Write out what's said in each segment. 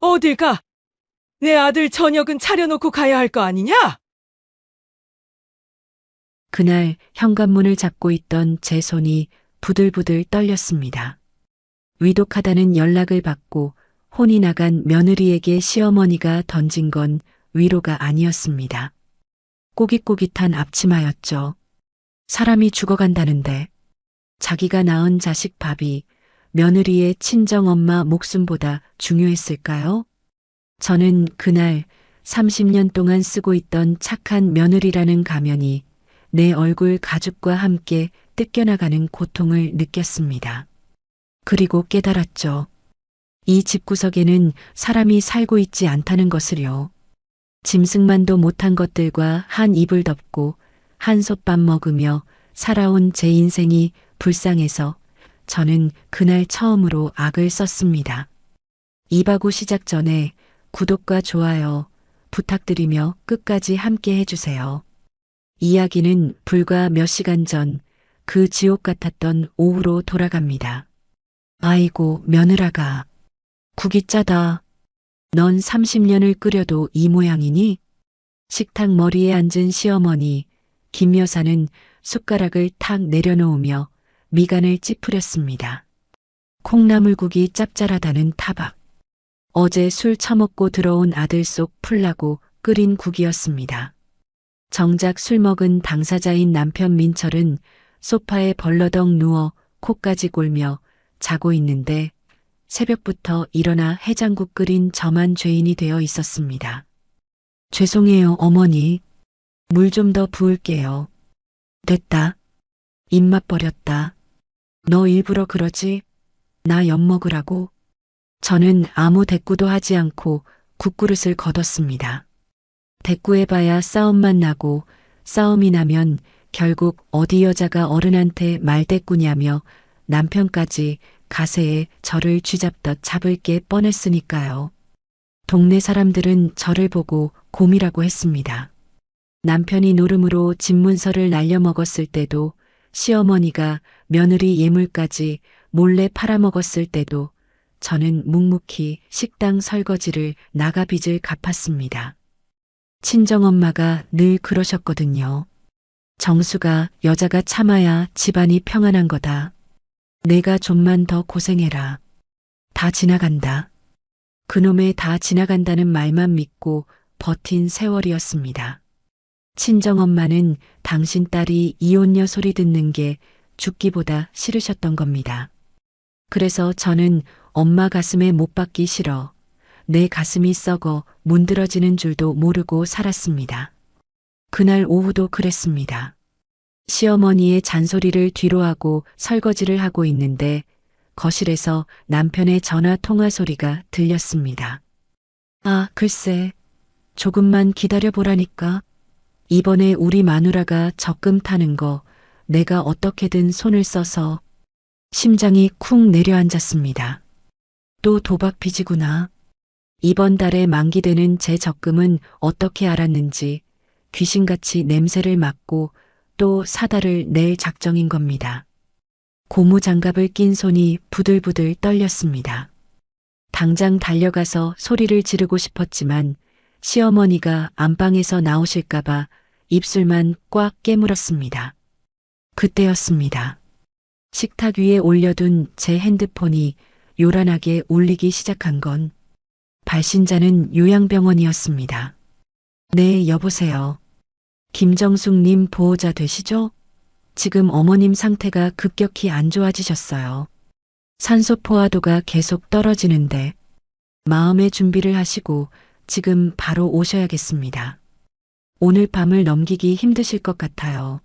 어딜 가? 내 아들 저녁은 차려놓고 가야 할 거 아니냐? 그날 현관문을 잡고 있던 제 손이 부들부들 떨렸습니다. 위독하다는 연락을 받고 혼이 나간 며느리에게 시어머니가 던진 건 위로가 아니었습니다. 꼬깃꼬깃한 앞치마였죠. 사람이 죽어간다는데 자기가 낳은 자식 밥이 며느리의 친정엄마 목숨보다 중요했을까요? 저는 그날 30년 동안 쓰고 있던 착한 며느리라는 가면이 내 얼굴 가죽과 함께 뜯겨나가는 고통을 느꼈습니다. 그리고 깨달았죠. 이 집구석에는 사람이 살고 있지 않다는 것을요. 짐승만도 못한 것들과 한 이불 덮고 한솥밥 먹으며 살아온 제 인생이 불쌍해서 저는 그날 처음으로 악을 썼습니다. 이바구 시작 전에 구독과 좋아요 부탁드리며 끝까지 함께 해주세요. 이야기는 불과 몇 시간 전 그 지옥 같았던 오후로 돌아갑니다. 아이고 며느라가 국이 짜다. 넌 30년을 끓여도 이 모양이니? 식탁 머리에 앉은 시어머니 김 여사는 숟가락을 탁 내려놓으며 미간을 찌푸렸습니다. 콩나물국이 짭짤하다는 타박. 어제 술 처먹고 들어온 아들 속 풀라고 끓인 국이었습니다. 정작 술 먹은 당사자인 남편 민철은 소파에 벌러덩 누워 코까지 골며 자고 있는데 새벽부터 일어나 해장국 끓인 저만 죄인이 되어 있었습니다. 죄송해요, 어머니. 물 좀 더 부을게요. 됐다. 입맛 버렸다. 너 일부러 그러지? 나 엿먹으라고? 저는 아무 대꾸도 하지 않고 국그릇을 걷었습니다. 대꾸해봐야 싸움만 나고 싸움이 나면 결국 어디 여자가 어른한테 말대꾸냐며 남편까지 가세에 저를 쥐잡듯 잡을 게 뻔했으니까요. 동네 사람들은 저를 보고 곰이라고 했습니다. 남편이 노름으로 집문서를 날려먹었을 때도 시어머니가 며느리 예물까지 몰래 팔아먹었을 때도 저는 묵묵히 식당 설거지를 나가빚을 갚았습니다. 친정엄마가 늘 그러셨거든요. 정수가 여자가 참아야 집안이 평안한 거다. 내가 좀만 더 고생해라. 다 지나간다. 그놈의 다 지나간다는 말만 믿고 버틴 세월이었습니다. 친정엄마는 당신 딸이 이혼녀 소리 듣는 게 죽기보다 싫으셨던 겁니다. 그래서 저는 엄마 가슴에 못 박기 싫어 내 가슴이 썩어 문드러지는 줄도 모르고 살았습니다. 그날 오후도 그랬습니다. 시어머니의 잔소리를 뒤로하고 설거지를 하고 있는데 거실에서 남편의 전화 통화 소리가 들렸습니다. 아, 글쎄. 조금만 기다려보라니까. 이번에 우리 마누라가 적금 타는 거 내가 어떻게든 손을 써서 심장이 쿵 내려앉았습니다. 또 도박 빚이구나. 이번 달에 만기되는 제 적금은 어떻게 알았는지 귀신같이 냄새를 맡고 또 사달을 낼 작정인 겁니다. 고무장갑을 낀 손이 부들부들 떨렸습니다. 당장 달려가서 소리를 지르고 싶었지만 시어머니가 안방에서 나오실까봐 입술만 꽉 깨물었습니다. 그때였습니다. 식탁 위에 올려둔 제 핸드폰이 요란하게 울리기 시작한 건 발신자는 요양병원이었습니다. 네, 여보세요. 김정숙님 보호자 되시죠? 지금 어머님 상태가 급격히 안 좋아지셨어요. 산소 포화도가 계속 떨어지는데 마음의 준비를 하시고 지금 바로 오셔야겠습니다. 오늘 밤을 넘기기 힘드실 것 같아요.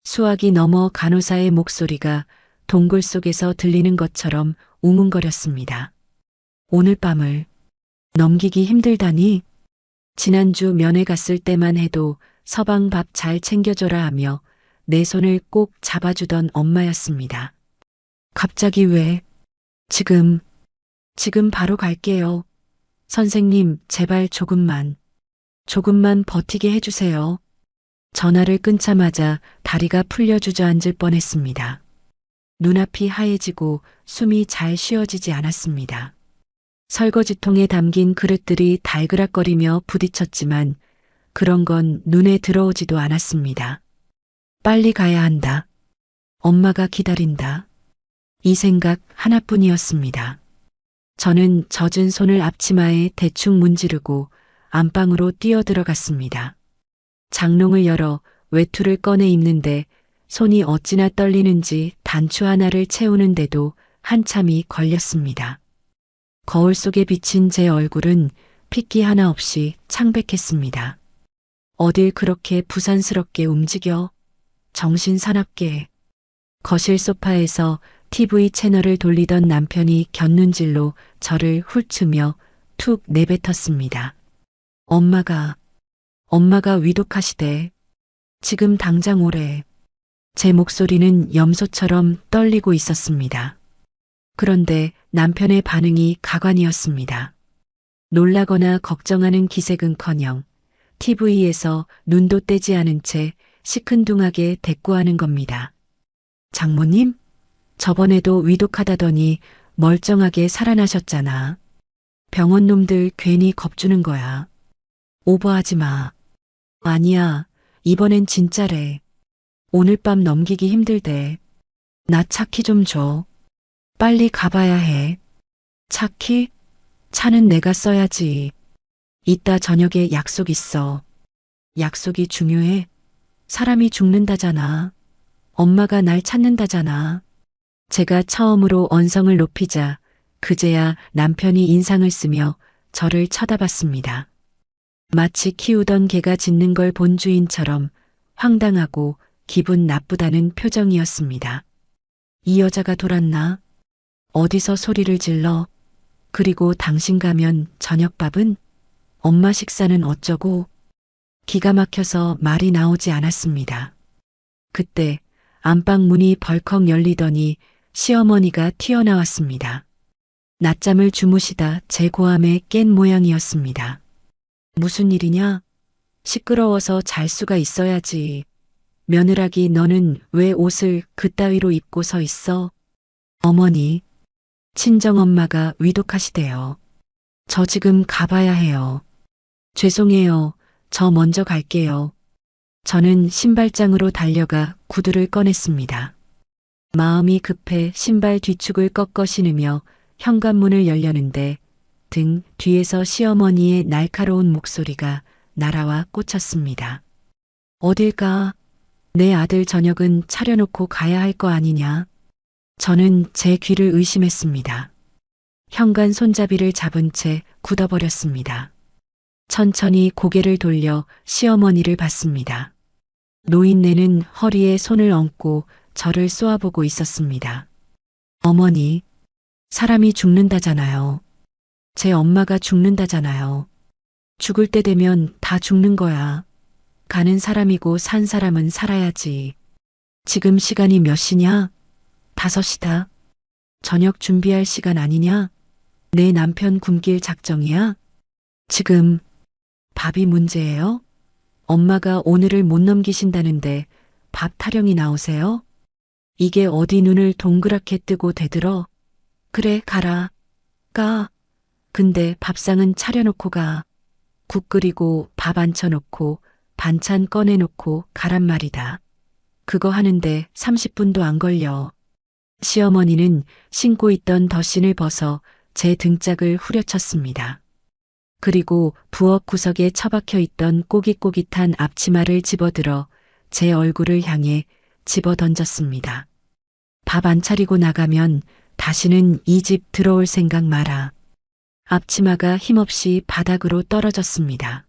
수화기 너머 간호사의 목소리가 동굴 속에서 들리는 것처럼 웅웅거렸습니다. 오늘 밤을 넘기기 힘들다니? 지난주 면회 갔을 때만 해도 서방 밥 잘 챙겨줘라 하며 내 손을 꼭 잡아주던 엄마였습니다. 갑자기 왜? 지금 바로 갈게요. 선생님, 제발 조금만 버티게 해주세요. 전화를 끊자마자 다리가 풀려 주저앉을 뻔했습니다. 눈앞이 하얘지고 숨이 잘 쉬어지지 않았습니다. 설거지통에 담긴 그릇들이 달그락거리며 부딪혔지만 그런 건 눈에 들어오지도 않았습니다. 빨리 가야 한다. 엄마가 기다린다. 이 생각 하나뿐이었습니다. 저는 젖은 손을 앞치마에 대충 문지르고 안방으로 뛰어들어갔습니다. 장롱을 열어 외투를 꺼내 입는데 손이 어찌나 떨리는지 단추 하나를 채우는데도 한참이 걸렸습니다. 거울 속에 비친 제 얼굴은 핏기 하나 없이 창백했습니다. 어딜 그렇게 부산스럽게 움직여? 정신 사납게. 거실 소파에서 TV 채널을 돌리던 남편이 곁눈질로 저를 훑으며 툭 내뱉었습니다. 엄마가 위독하시대. 지금 당장 오래. 제 목소리는 염소처럼 떨리고 있었습니다. 그런데 남편의 반응이 가관이었습니다. 놀라거나 걱정하는 기색은커녕 TV에서 눈도 떼지 않은 채 시큰둥하게 대꾸하는 겁니다. 장모님? 저번에도 위독하다더니 멀쩡하게 살아나셨잖아. 병원 놈들 괜히 겁주는 거야. 오버하지 마. 아니야, 이번엔 진짜래. 오늘 밤 넘기기 힘들대. 나 차키 좀 줘. 빨리 가봐야 해. 차키? 차는 내가 써야지. 이따 저녁에 약속 있어. 약속이 중요해? 사람이 죽는다잖아. 엄마가 날 찾는다잖아. 제가 처음으로 언성을 높이자 그제야 남편이 인상을 쓰며 저를 쳐다봤습니다. 마치 키우던 개가 짖는 걸 본 주인처럼 황당하고 기분 나쁘다는 표정이었습니다. 이 여자가 돌았나? 어디서 소리를 질러? 그리고 당신 가면 저녁밥은? 엄마 식사는 어쩌고? 기가 막혀서 말이 나오지 않았습니다. 그때 안방 문이 벌컥 열리더니 시어머니가 튀어나왔습니다. 낮잠을 주무시다 제 고함에 깬 모양이었습니다. 무슨 일이냐? 시끄러워서 잘 수가 있어야지. 며느라기 너는 왜 옷을 그따위로 입고 서 있어? 어머니, 친정엄마가 위독하시대요. 저 지금 가봐야 해요. 죄송해요. 저 먼저 갈게요. 저는 신발장으로 달려가 구두를 꺼냈습니다. 마음이 급해 신발 뒤축을 꺾어 신으며 현관문을 열려는데 등 뒤에서 시어머니의 날카로운 목소리가 날아와 꽂혔습니다. 어딜 가? 내 아들 저녁은 차려놓고 가야 할 거 아니냐? 저는 제 귀를 의심했습니다. 현관 손잡이를 잡은 채 굳어버렸습니다. 천천히 고개를 돌려 시어머니를 봤습니다. 노인네는 허리에 손을 얹고 저를 쏘아보고 있었습니다. 어머니, 사람이 죽는다잖아요. 제 엄마가 죽는다잖아요. 죽을 때 되면 다 죽는 거야. 가는 사람이고 산 사람은 살아야지. 지금 시간이 몇 시냐? 5시다. 저녁 준비할 시간 아니냐? 내 남편 굶길 작정이야? 지금 밥이 문제예요? 엄마가 오늘을 못 넘기신다는데 밥 타령이 나오세요? 이게 어디 눈을 동그랗게 뜨고 대들어? 그래, 가라. 가. 근데 밥상은 차려놓고 가. 국 끓이고 밥 앉혀놓고 반찬 꺼내놓고 가란 말이다. 그거 하는데 30분도 안 걸려. 시어머니는 신고 있던 덧신을 벗어 제 등짝을 후려쳤습니다. 그리고 부엌 구석에 처박혀 있던 꼬깃꼬깃한 앞치마를 집어들어 제 얼굴을 향해 집어 던졌습니다. 밥 안 차리고 나가면 다시는 이 집 들어올 생각 마라. 앞치마가 힘없이 바닥으로 떨어졌습니다.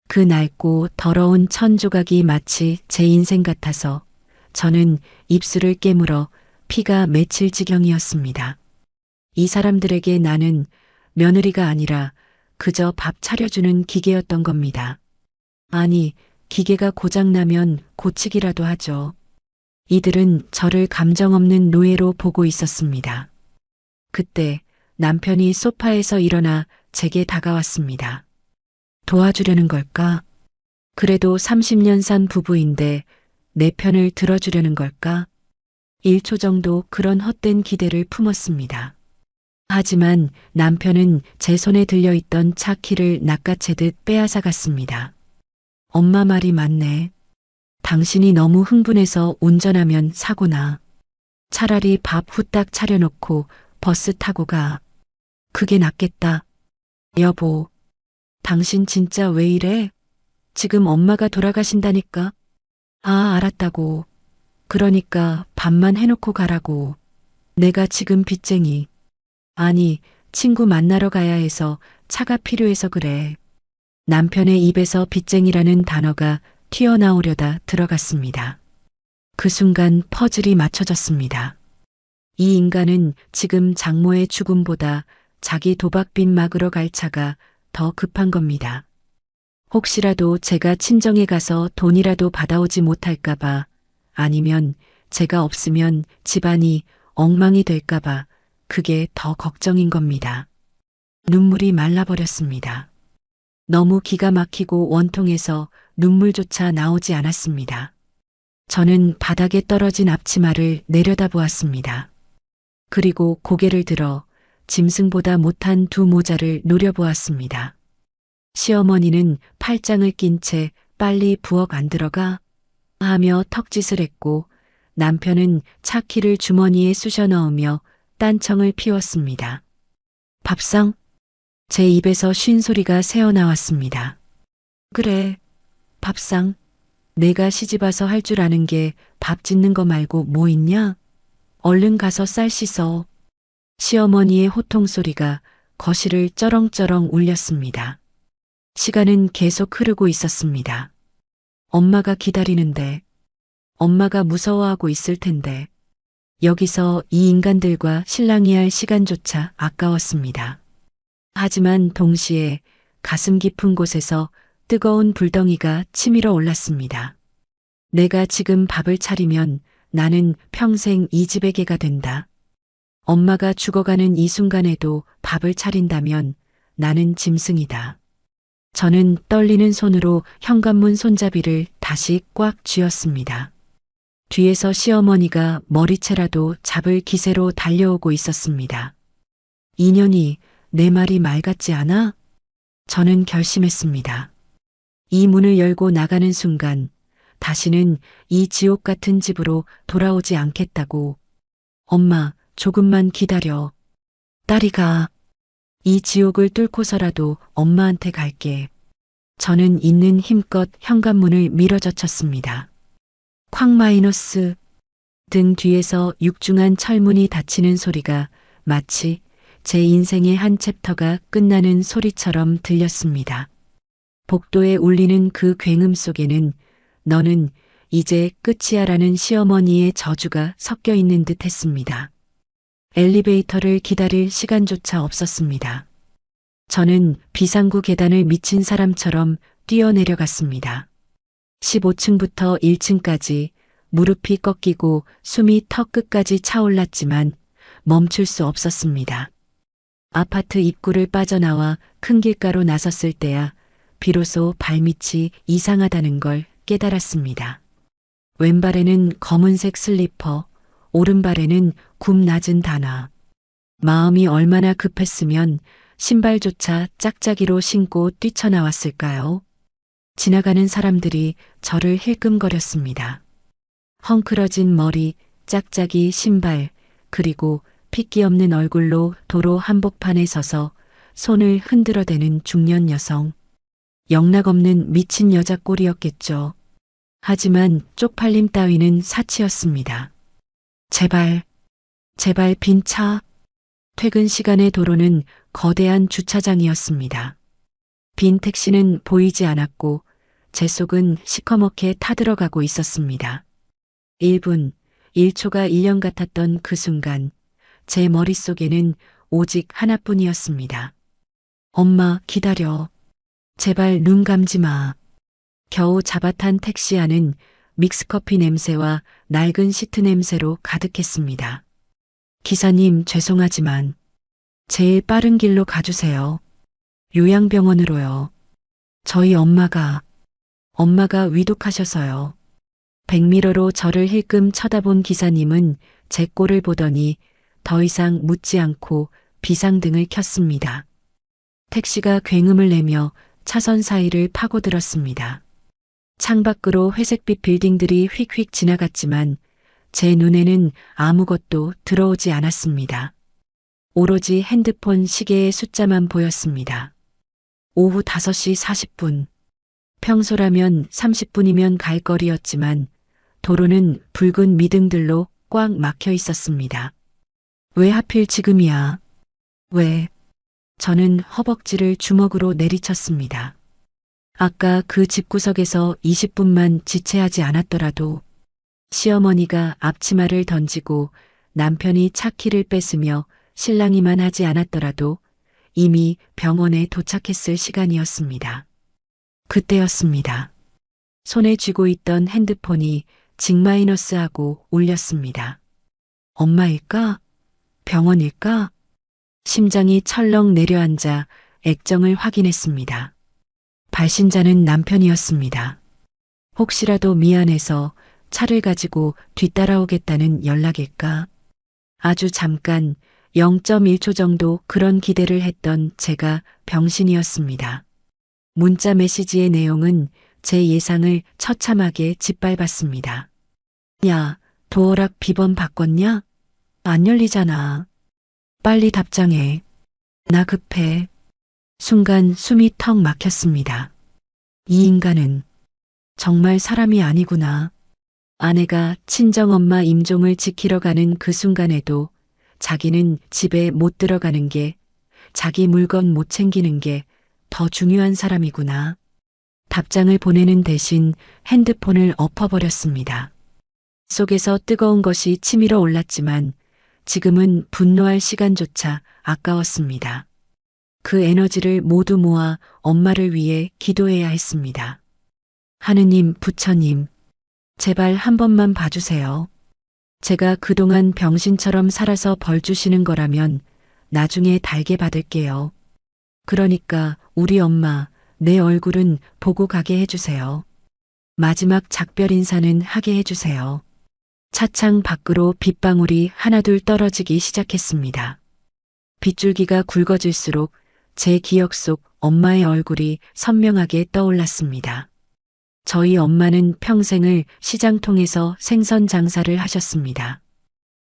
그 낡고 더러운 천 조각이 마치 제 인생 같아서 저는 입술을 깨물어 피가 맺힐 지경이었습니다. 이 사람들에게 나는 며느리가 아니라 그저 밥 차려주는 기계였던 겁니다. 아니, 기계가 고장나면 고치기라도 하죠. 이들은 저를 감정 없는 노예로 보고 있었습니다. 그때 남편이 소파에서 일어나 제게 다가왔습니다. 도와주려는 걸까? 그래도 30년 산 부부인데 내 편을 들어주려는 걸까? 1초 정도 그런 헛된 기대를 품었습니다. 하지만 남편은 제 손에 들려있던 차 키를 낚아채듯 빼앗아갔습니다. 엄마 말이 맞네. 당신이 너무 흥분해서 운전하면 사고나. 차라리 밥 후딱 차려놓고 버스 타고 가. 그게 낫겠다. 여보, 당신 진짜 왜 이래? 지금 엄마가 돌아가신다니까. 아, 알았다고. 그러니까 밥만 해놓고 가라고. 내가 지금 빚쟁이. 아니, 친구 만나러 가야 해서 차가 필요해서 그래. 남편의 입에서 빚쟁이라는 단어가 튀어나오려다 들어갔습니다. 그 순간 퍼즐이 맞춰졌습니다. 이 인간은 지금 장모의 죽음보다 자기 도박빚 막으러 갈 차가 더 급한 겁니다. 혹시라도 제가 친정에 가서 돈이라도 받아오지 못할까봐, 아니면 제가 없으면 집안이 엉망이 될까봐 그게 더 걱정인 겁니다. 눈물이 말라버렸습니다. 너무 기가 막히고 원통해서 눈물조차 나오지 않았습니다. 저는 바닥에 떨어진 앞치마를 내려다보았습니다. 그리고 고개를 들어 짐승보다 못한 두 모자를 노려보았습니다. 시어머니는 팔짱을 낀 채 빨리 부엌 안 들어가 하며 턱짓을 했고 남편은 차 키를 주머니에 쑤셔 넣으며 딴청을 피웠습니다. 밥상? 제 입에서 쉰 소리가 새어나왔습니다. 그래, 밥상. 내가 시집와서 할 줄 아는 게 밥 짓는 거 말고 뭐 있냐? 얼른 가서 쌀 씻어. 시어머니의 호통 소리가 거실을 쩌렁쩌렁 울렸습니다. 시간은 계속 흐르고 있었습니다. 엄마가 기다리는데, 엄마가 무서워하고 있을 텐데, 여기서 이 인간들과 실랑이 할 시간조차 아까웠습니다. 하지만 동시에 가슴 깊은 곳에서 뜨거운 불덩이가 치밀어 올랐습니다. 내가 지금 밥을 차리면 나는 평생 이 집의 개가 된다. 엄마가 죽어가는 이 순간에도 밥을 차린다면 나는 짐승이다. 저는 떨리는 손으로 현관문 손잡이를 다시 꽉 쥐었습니다. 뒤에서 시어머니가 머리채라도 잡을 기세로 달려오고 있었습니다. 인연이 내 말이 말 같지 않아? 저는 결심했습니다. 이 문을 열고 나가는 순간 다시는 이 지옥 같은 집으로 돌아오지 않겠다고. 엄마, 조금만 기다려. 딸이 가. 이 지옥을 뚫고서라도 엄마한테 갈게. 저는 있는 힘껏 현관문을 밀어젖혔습니다. 쾅 마이너스. 등 뒤에서 육중한 철문이 닫히는 소리가 마치 제 인생의 한 챕터가 끝나는 소리처럼 들렸습니다. 복도에 울리는 그 굉음 속에는 너는 이제 끝이야라는 시어머니의 저주가 섞여 있는 듯 했습니다. 엘리베이터를 기다릴 시간조차 없었습니다. 저는 비상구 계단을 미친 사람처럼 뛰어내려갔습니다. 15층부터 1층까지 무릎이 꺾이고 숨이 턱 끝까지 차올랐지만 멈출 수 없었습니다. 아파트 입구를 빠져나와 큰 길가로 나섰을 때야 비로소 발밑이 이상하다는 걸 깨달았습니다. 왼발에는 검은색 슬리퍼, 오른발에는 굽 낮은 단화. 마음이 얼마나 급했으면 신발조차 짝짝이로 신고 뛰쳐나왔을까요? 지나가는 사람들이 저를 힐끔거렸습니다. 헝클어진 머리, 짝짝이 신발, 그리고 핏기 없는 얼굴로 도로 한복판에 서서 손을 흔들어대는 중년 여성. 영락없는 미친 여자 꼴이었겠죠. 하지만 쪽팔림 따위는 사치였습니다. 제발, 제발 빈 차. 퇴근 시간의 도로는 거대한 주차장이었습니다. 빈 택시는 보이지 않았고 제 속은 시커멓게 타들어가고 있었습니다. 1분, 1초가 1년 같았던 그 순간 제 머릿속에는 오직 하나뿐이었습니다. 엄마, 기다려. 제발 눈 감지 마. 겨우 잡아탄 택시 안은 믹스커피 냄새와 낡은 시트 냄새로 가득했습니다. 기사님, 죄송하지만 제일 빠른 길로 가주세요. 요양병원으로요. 저희 엄마가 위독하셔서요. 백미러로 저를 힐끔 쳐다본 기사님은 제 꼴을 보더니 더 이상 묻지 않고 비상등을 켰습니다. 택시가 굉음을 내며 차선 사이를 파고들었습니다. 창밖으로 회색빛 빌딩들이 휙휙 지나갔지만 제 눈에는 아무것도 들어오지 않았습니다. 오로지 핸드폰 시계의 숫자만 보였습니다. 오후 5시 40분. 평소라면 30분이면 갈 거리였지만 도로는 붉은 미등들로 꽉 막혀 있었습니다. 왜 하필 지금이야? 왜? 저는 허벅지를 주먹으로 내리쳤습니다. 아까 그 집구석에서 20분만 지체하지 않았더라도 시어머니가 앞치마를 던지고 남편이 차키를 뺏으며 실랑이만 하지 않았더라도 이미 병원에 도착했을 시간이었습니다. 그때였습니다. 손에 쥐고 있던 핸드폰이 징마이너스하고 울렸습니다. 엄마일까? 병원일까? 심장이 철렁 내려앉아 액정을 확인했습니다. 발신자는 남편이었습니다. 혹시라도 미안해서 차를 가지고 뒤따라오겠다는 연락일까? 아주 잠깐 0.1초 정도 그런 기대를 했던 제가 병신이었습니다. 문자 메시지의 내용은 제 예상을 처참하게 짓밟았습니다. 야, 도어락 비번 바꿨냐? 안 열리잖아. 빨리 답장해. 나 급해. 순간 숨이 턱 막혔습니다. 이 인간은 정말 사람이 아니구나. 아내가 친정엄마 임종을 지키러 가는 그 순간에도 자기는 집에 못 들어가는 게, 자기 물건 못 챙기는 게 더 중요한 사람이구나. 답장을 보내는 대신 핸드폰을 엎어버렸습니다. 속에서 뜨거운 것이 치밀어 올랐지만 지금은 분노할 시간조차 아까웠습니다. 그 에너지를 모두 모아 엄마를 위해 기도해야 했습니다. 하느님, 부처님, 제발 한 번만 봐주세요. 제가 그동안 병신처럼 살아서 벌 주시는 거라면 나중에 달게 받을게요. 그러니까 우리 엄마, 내 얼굴은 보고 가게 해주세요. 마지막 작별 인사는 하게 해주세요. 차창 밖으로 빗방울이 하나둘 떨어지기 시작했습니다. 빗줄기가 굵어질수록 제 기억 속 엄마의 얼굴이 선명하게 떠올랐습니다. 저희 엄마는 평생을 시장통에서 생선 장사를 하셨습니다.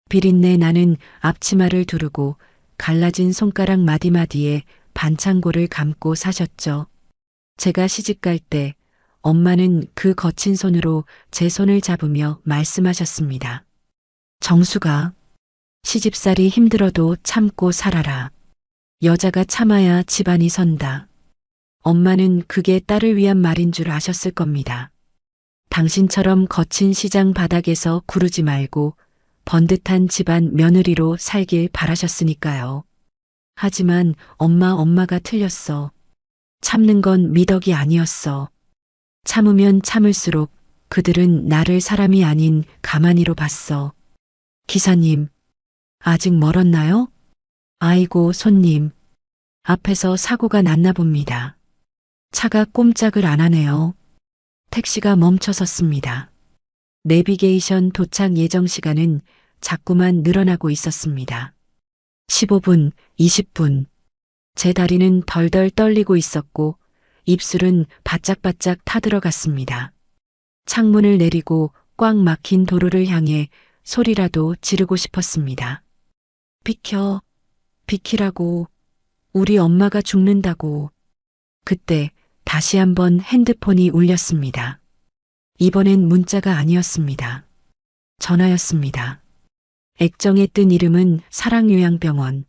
비린내 나는 앞치마를 두르고 갈라진 손가락 마디마디에 반창고를 감고 사셨죠. 제가 시집갈 때 엄마는 그 거친 손으로 제 손을 잡으며 말씀하셨습니다. 정수가, 시집살이 힘들어도 참고 살아라. 여자가 참아야 집안이 선다. 엄마는 그게 딸을 위한 말인 줄 아셨을 겁니다. 당신처럼 거친 시장 바닥에서 구르지 말고 번듯한 집안 며느리로 살길 바라셨으니까요. 하지만 엄마가 틀렸어. 참는 건 미덕이 아니었어. 참으면 참을수록 그들은 나를 사람이 아닌 가만히로 봤어. 기사님, 아직 멀었나요? 아이고, 손님. 앞에서 사고가 났나 봅니다. 차가 꼼짝을 안 하네요. 택시가 멈춰섰습니다. 내비게이션 도착 예정 시간은 자꾸만 늘어나고 있었습니다. 15분, 20분. 제 다리는 덜덜 떨리고 있었고 입술은 바짝바짝 타들어갔습니다. 창문을 내리고 꽉 막힌 도로를 향해 소리라도 지르고 싶었습니다. 비켜, 비키라고. 우리 엄마가 죽는다고. 그때 다시 한번 핸드폰이 울렸습니다. 이번엔 문자가 아니었습니다. 전화였습니다. 액정에 뜬 이름은 사랑요양병원.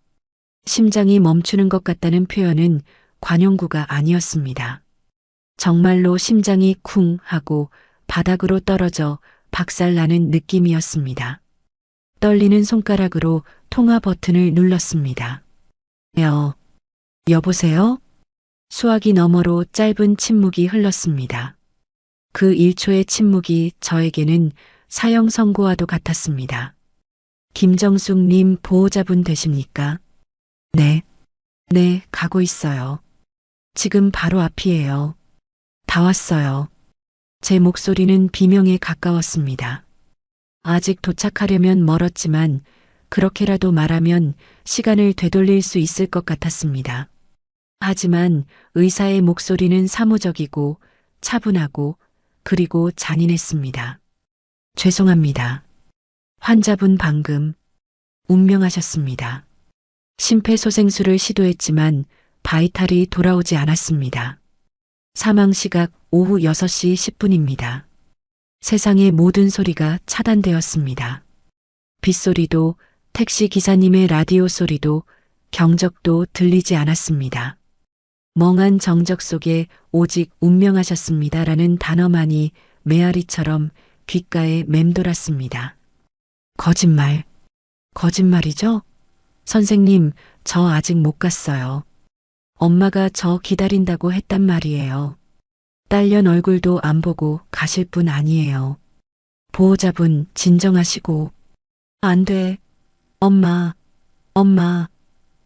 심장이 멈추는 것 같다는 표현은 관용구가 아니었습니다. 정말로 심장이 쿵 하고 바닥으로 떨어져 박살나는 느낌이었습니다. 떨리는 손가락으로 통화 버튼을 눌렀습니다. 여보세요? 수화기 너머로 짧은 침묵이 흘렀습니다. 그 1초의 침묵이 저에게는 사형 선고와도 같았습니다. 김정숙님 보호자분 되십니까? 네, 가고 있어요. 지금 바로 앞이에요. 다 왔어요. 제 목소리는 비명에 가까웠습니다. 아직 도착하려면 멀었지만 그렇게라도 말하면 시간을 되돌릴 수 있을 것 같았습니다. 하지만 의사의 목소리는 사무적이고 차분하고 그리고 잔인했습니다. 죄송합니다. 환자분 방금 운명하셨습니다. 심폐소생술을 시도했지만 바이탈이 돌아오지 않았습니다. 사망 시각 오후 6시 10분입니다. 세상의 모든 소리가 차단되었습니다. 빗소리도 택시 기사님의 라디오 소리도 경적도 들리지 않았습니다. 멍한 정적 속에 오직 운명하셨습니다라는 단어만이 메아리처럼 귓가에 맴돌았습니다. 거짓말. 거짓말이죠? 선생님, 저 아직 못 갔어요. 엄마가 저 기다린다고 했단 말이에요. 딸년 얼굴도 안 보고 가실 분 아니에요. 보호자분 진정하시고. 안 돼. 엄마,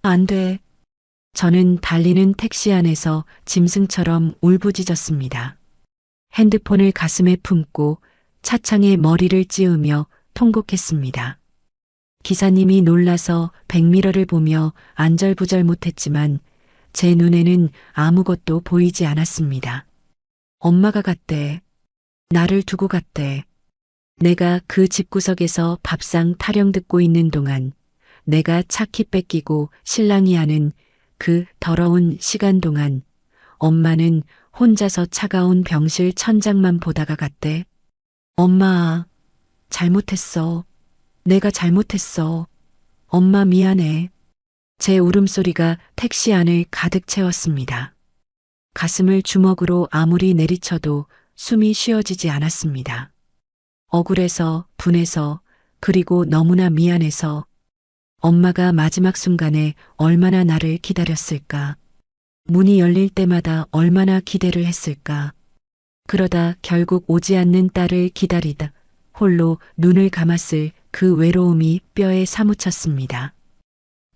안 돼. 저는 달리는 택시 안에서 짐승처럼 울부짖었습니다. 핸드폰을 가슴에 품고 차창에 머리를 찌우며 통곡했습니다. 기사님이 놀라서 백미러를 보며 안절부절 못했지만 제 눈에는 아무것도 보이지 않았습니다. 엄마가 갔대. 나를 두고 갔대. 내가 그 집구석에서 밥상 타령 듣고 있는 동안, 내가 차키 뺏기고 신랑이 하는 그 더러운 시간 동안 엄마는 혼자서 차가운 병실 천장만 보다가 갔대. 엄마, 잘못했어. 내가 잘못했어. 엄마 미안해. 제 울음소리가 택시 안을 가득 채웠습니다. 가슴을 주먹으로 아무리 내리쳐도 숨이 쉬어지지 않았습니다. 억울해서, 분해서, 그리고 너무나 미안해서 엄마가 마지막 순간에 얼마나 나를 기다렸을까. 문이 열릴 때마다 얼마나 기대를 했을까. 그러다 결국 오지 않는 딸을 기다리다 홀로 눈을 감았을 그 외로움이 뼈에 사무쳤습니다.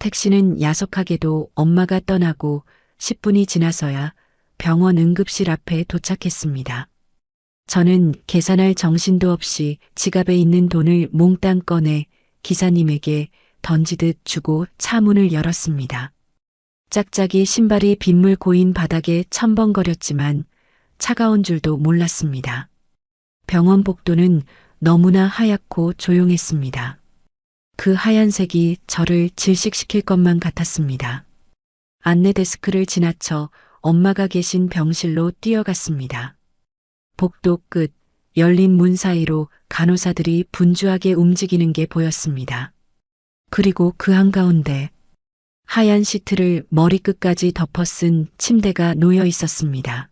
택시는 야속하게도 엄마가 떠나고 10분이 지나서야 병원 응급실 앞에 도착했습니다. 저는 계산할 정신도 없이 지갑에 있는 돈을 몽땅 꺼내 기사님에게 던지듯 주고 차 문을 열었습니다. 짝짝이 신발이 빗물 고인 바닥에 첨벙거렸지만 차가운 줄도 몰랐습니다. 병원 복도는 너무나 하얗고 조용했습니다. 그 하얀색이 저를 질식시킬 것만 같았습니다. 안내 데스크를 지나쳐 엄마가 계신 병실로 뛰어갔습니다. 복도 끝 열린 문 사이로 간호사들이 분주하게 움직이는 게 보였습니다. 그리고 그 한가운데 하얀 시트를 머리끝까지 덮어 쓴 침대가 놓여 있었습니다.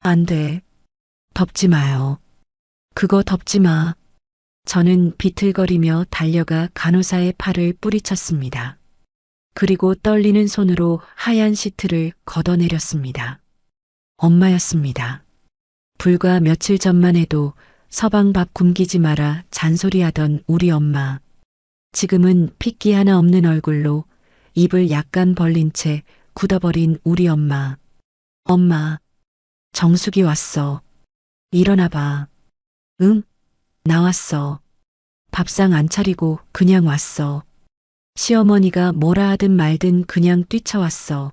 안 돼. 덮지 마요. 그거 덮지 마. 저는 비틀거리며 달려가 간호사의 팔을 뿌리쳤습니다. 그리고 떨리는 손으로 하얀 시트를 걷어내렸습니다. 엄마였습니다. 불과 며칠 전만 해도 서방 밥 굶기지 마라 잔소리하던 우리 엄마. 지금은 핏기 하나 없는 얼굴로 입을 약간 벌린 채 굳어버린 우리 엄마. 엄마, 정숙이 왔어. 일어나 봐. 응? 나왔어. 밥상 안 차리고 그냥 왔어. 시어머니가 뭐라 하든 말든 그냥 뛰쳐왔어.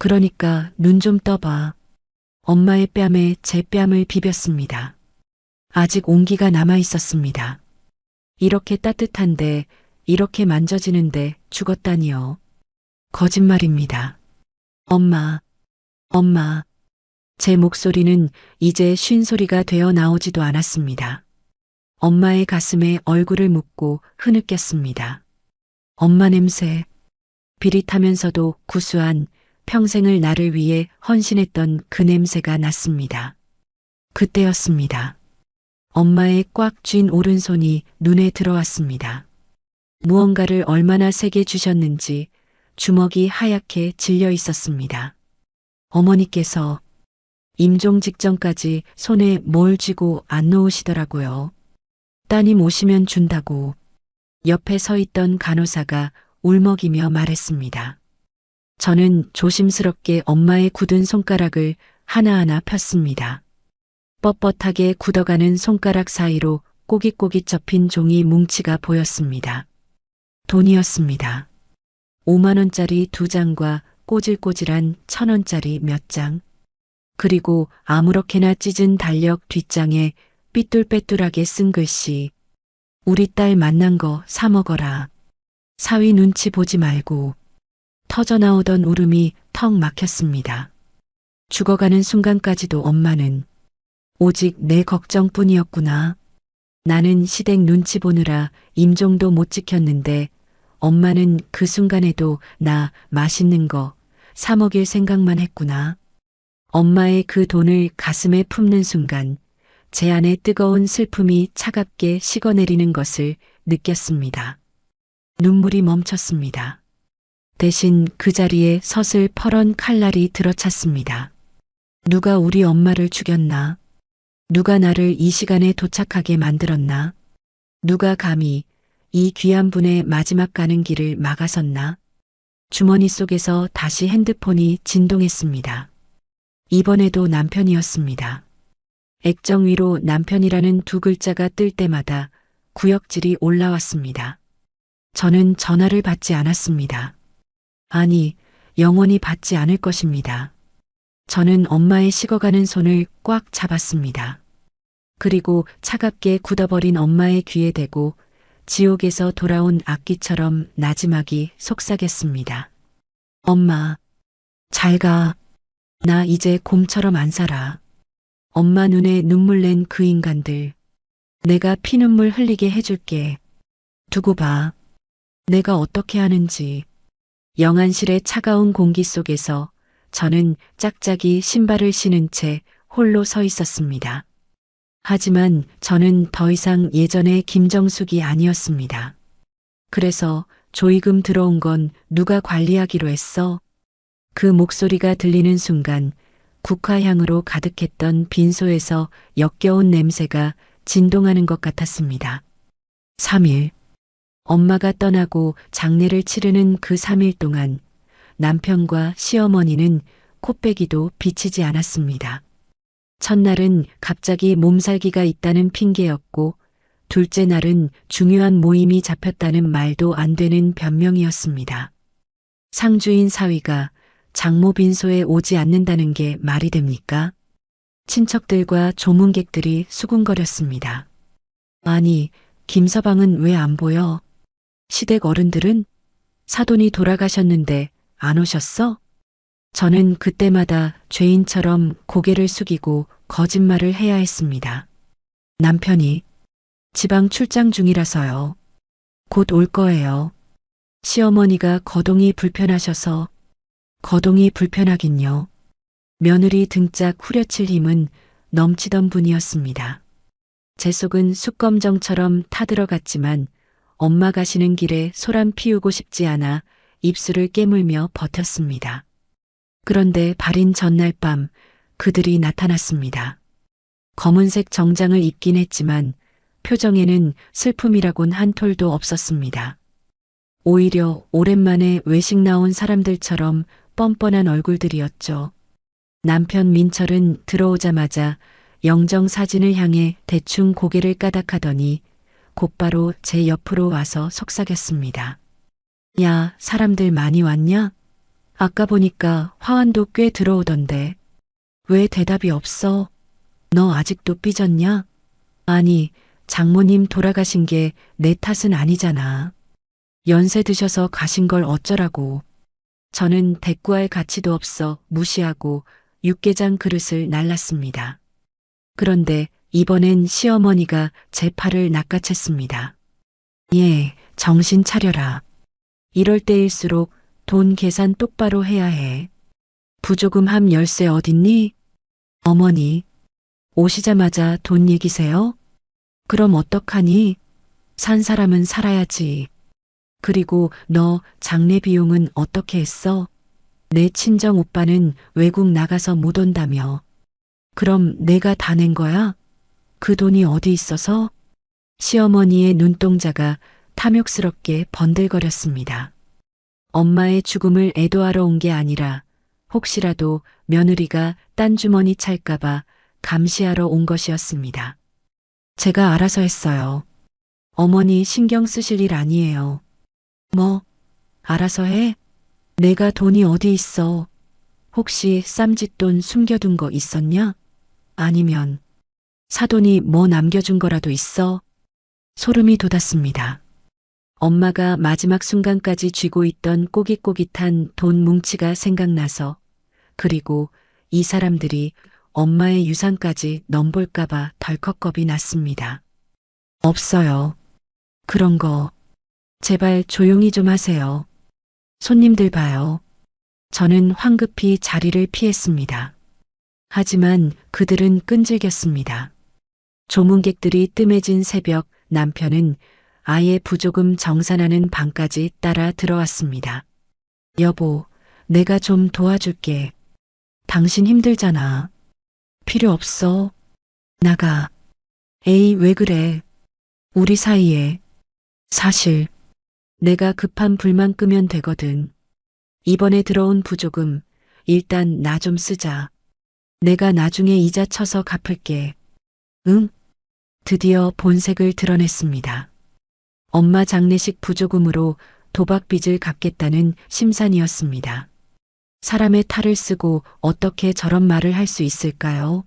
그러니까 눈 좀 떠봐. 엄마의 뺨에 제 뺨을 비볐습니다. 아직 온기가 남아 있었습니다. 이렇게 따뜻한데, 이렇게 만져지는데 죽었다니요. 거짓말입니다. 엄마. 제 목소리는 이제 쉰소리가 되어 나오지도 않았습니다. 엄마의 가슴에 얼굴을 묻고 흐느꼈습니다. 엄마 냄새. 비릿하면서도 구수한 평생을 나를 위해 헌신했던 그 냄새가 났습니다. 그때였습니다. 엄마의 꽉 쥔 오른손이 눈에 들어왔습니다. 무언가를 얼마나 세게 주셨는지 주먹이 하얗게 질려 있었습니다. 어머니께서 임종 직전까지 손에 뭘 쥐고 안 놓으시더라고요. 따님 오시면 준다고. 옆에 서 있던 간호사가 울먹이며 말했습니다. 저는 조심스럽게 엄마의 굳은 손가락을 하나하나 폈습니다. 뻣뻣하게 굳어가는 손가락 사이로 꼬깃꼬깃 접힌 종이 뭉치가 보였습니다. 돈이었습니다. 5만 원짜리 2장과 꼬질꼬질한 1,000원짜리 몇 장. 그리고 아무렇게나 찢은 달력 뒷장에 삐뚤빼뚤하게 쓴 글씨. 우리 딸 만난 거 사 먹어라. 사위 눈치 보지 말고. 터져나오던 울음이 턱 막혔습니다. 죽어가는 순간까지도 엄마는 오직 내 걱정뿐이었구나. 나는 시댁 눈치 보느라 임종도 못 지켰는데 엄마는 그 순간에도 나 맛있는 거 사 먹일 생각만 했구나. 엄마의 그 돈을 가슴에 품는 순간 제 안에 뜨거운 슬픔이 차갑게 식어내리는 것을 느꼈습니다. 눈물이 멈췄습니다. 대신 그 자리에 서슬퍼런 칼날이 들어찼습니다. 누가 우리 엄마를 죽였나? 누가 나를 이 시간에 도착하게 만들었나? 누가 감히 이 귀한 분의 마지막 가는 길을 막아섰나? 주머니 속에서 다시 핸드폰이 진동했습니다. 이번에도 남편이었습니다. 액정 위로 남편이라는 2글자가 뜰 때마다 구역질이 올라왔습니다. 저는 전화를 받지 않았습니다. 아니, 영원히 받지 않을 것입니다. 저는 엄마의 식어가는 손을 꽉 잡았습니다. 그리고 차갑게 굳어버린 엄마의 귀에 대고 지옥에서 돌아온 악기처럼 나지막이 속삭였습니다. 엄마, 잘 가. 나 이제 곰처럼 안 살아. 엄마 눈에 눈물 낸 그 인간들. 내가 피눈물 흘리게 해줄게. 두고 봐. 내가 어떻게 하는지. 영안실의 차가운 공기 속에서 저는 짝짝이 신발을 신은 채 홀로 서 있었습니다. 하지만 저는 더 이상 예전의 김정숙이 아니었습니다. 그래서 조의금 들어온 건 누가 관리하기로 했어? 그 목소리가 들리는 순간 국화향으로 가득했던 빈소에서 역겨운 냄새가 진동하는 것 같았습니다. 3일. 엄마가 떠나고 장례를 치르는 그 3일 동안 남편과 시어머니는 코빼기도 비치지 않았습니다. 첫날은 갑자기 몸살기가 있다는 핑계였고 둘째 날은 중요한 모임이 잡혔다는 말도 안 되는 변명이었습니다. 상주인 사위가 장모 빈소에 오지 않는다는 게 말이 됩니까? 친척들과 조문객들이 수군거렸습니다. 아니, 김서방은 왜 안 보여? 시댁 어른들은? 사돈이 돌아가셨는데 안 오셨어? 저는 그때마다 죄인처럼 고개를 숙이고 거짓말을 해야 했습니다. 남편이 지방 출장 중이라서요. 곧 올 거예요. 시어머니가 거동이 불편하셔서. 거동이 불편하긴요. 며느리 등짝 후려칠 힘은 넘치던 분이었습니다. 제 속은 숯검정처럼 타들어갔지만 엄마 가시는 길에 소란 피우고 싶지 않아 입술을 깨물며 버텼습니다. 그런데 발인 전날 밤 그들이 나타났습니다. 검은색 정장을 입긴 했지만 표정에는 슬픔이라곤 한 톨도 없었습니다. 오히려 오랜만에 외식 나온 사람들처럼 뻔뻔한 얼굴들이었죠. 남편 민철은 들어오자마자 영정 사진을 향해 대충 고개를 까닥하더니 곧바로 제 옆으로 와서 속삭였습니다. 야, 사람들 많이 왔냐? 아까 보니까 화환도 꽤 들어오던데. 왜 대답이 없어? 너 아직도 삐졌냐? 아니, 장모님 돌아가신 게 내 탓은 아니잖아. 연세 드셔서 가신 걸 어쩌라고. 저는 대꾸할 가치도 없어 무시하고 육개장 그릇을 날랐습니다. 그런데 이번엔 시어머니가 제 팔을 낚아챘습니다. 예, 정신 차려라. 이럴 때일수록 돈 계산 똑바로 해야 해. 부조금 함 열쇠 어딨니? 어머니, 오시자마자 돈 얘기세요? 그럼 어떡하니? 산 사람은 살아야지. 그리고 너 장례 비용은 어떻게 했어? 내 친정 오빠는 외국 나가서 못 온다며. 그럼 내가 다 낸 거야? 그 돈이 어디 있어서? 시어머니의 눈동자가 탐욕스럽게 번들거렸습니다. 엄마의 죽음을 애도하러 온 게 아니라 혹시라도 며느리가 딴 주머니 찰까봐 감시하러 온 것이었습니다. 제가 알아서 했어요. 어머니 신경 쓰실 일 아니에요. 뭐, 알아서 해. 내가 돈이 어디 있어. 혹시 쌈짓돈 숨겨둔 거 있었냐? 아니면 사돈이 뭐 남겨준 거라도 있어? 소름이 돋았습니다. 엄마가 마지막 순간까지 쥐고 있던 꼬깃꼬깃한 돈 뭉치가 생각나서, 그리고 이 사람들이 엄마의 유산까지 넘볼까봐 덜컥 겁이 났습니다. 없어요. 그런 거. 제발 조용히 좀 하세요. 손님들 봐요. 저는 황급히 자리를 피했습니다. 하지만 그들은 끈질겼습니다. 조문객들이 뜸해진 새벽, 남편은 아예 부조금 정산하는 방까지 따라 들어왔습니다. 여보, 내가 좀 도와줄게. 당신 힘들잖아. 필요 없어. 나가. 에이, 왜 그래. 우리 사이에. 사실, 내가 급한 불만 끄면 되거든. 이번에 들어온 부조금, 일단 나 좀 쓰자. 내가 나중에 이자 쳐서 갚을게. 응? 드디어 본색을 드러냈습니다. 엄마 장례식 부조금으로 도박빚을 갚겠다는 심산이었습니다. 사람의 탈을 쓰고 어떻게 저런 말을 할 수 있을까요?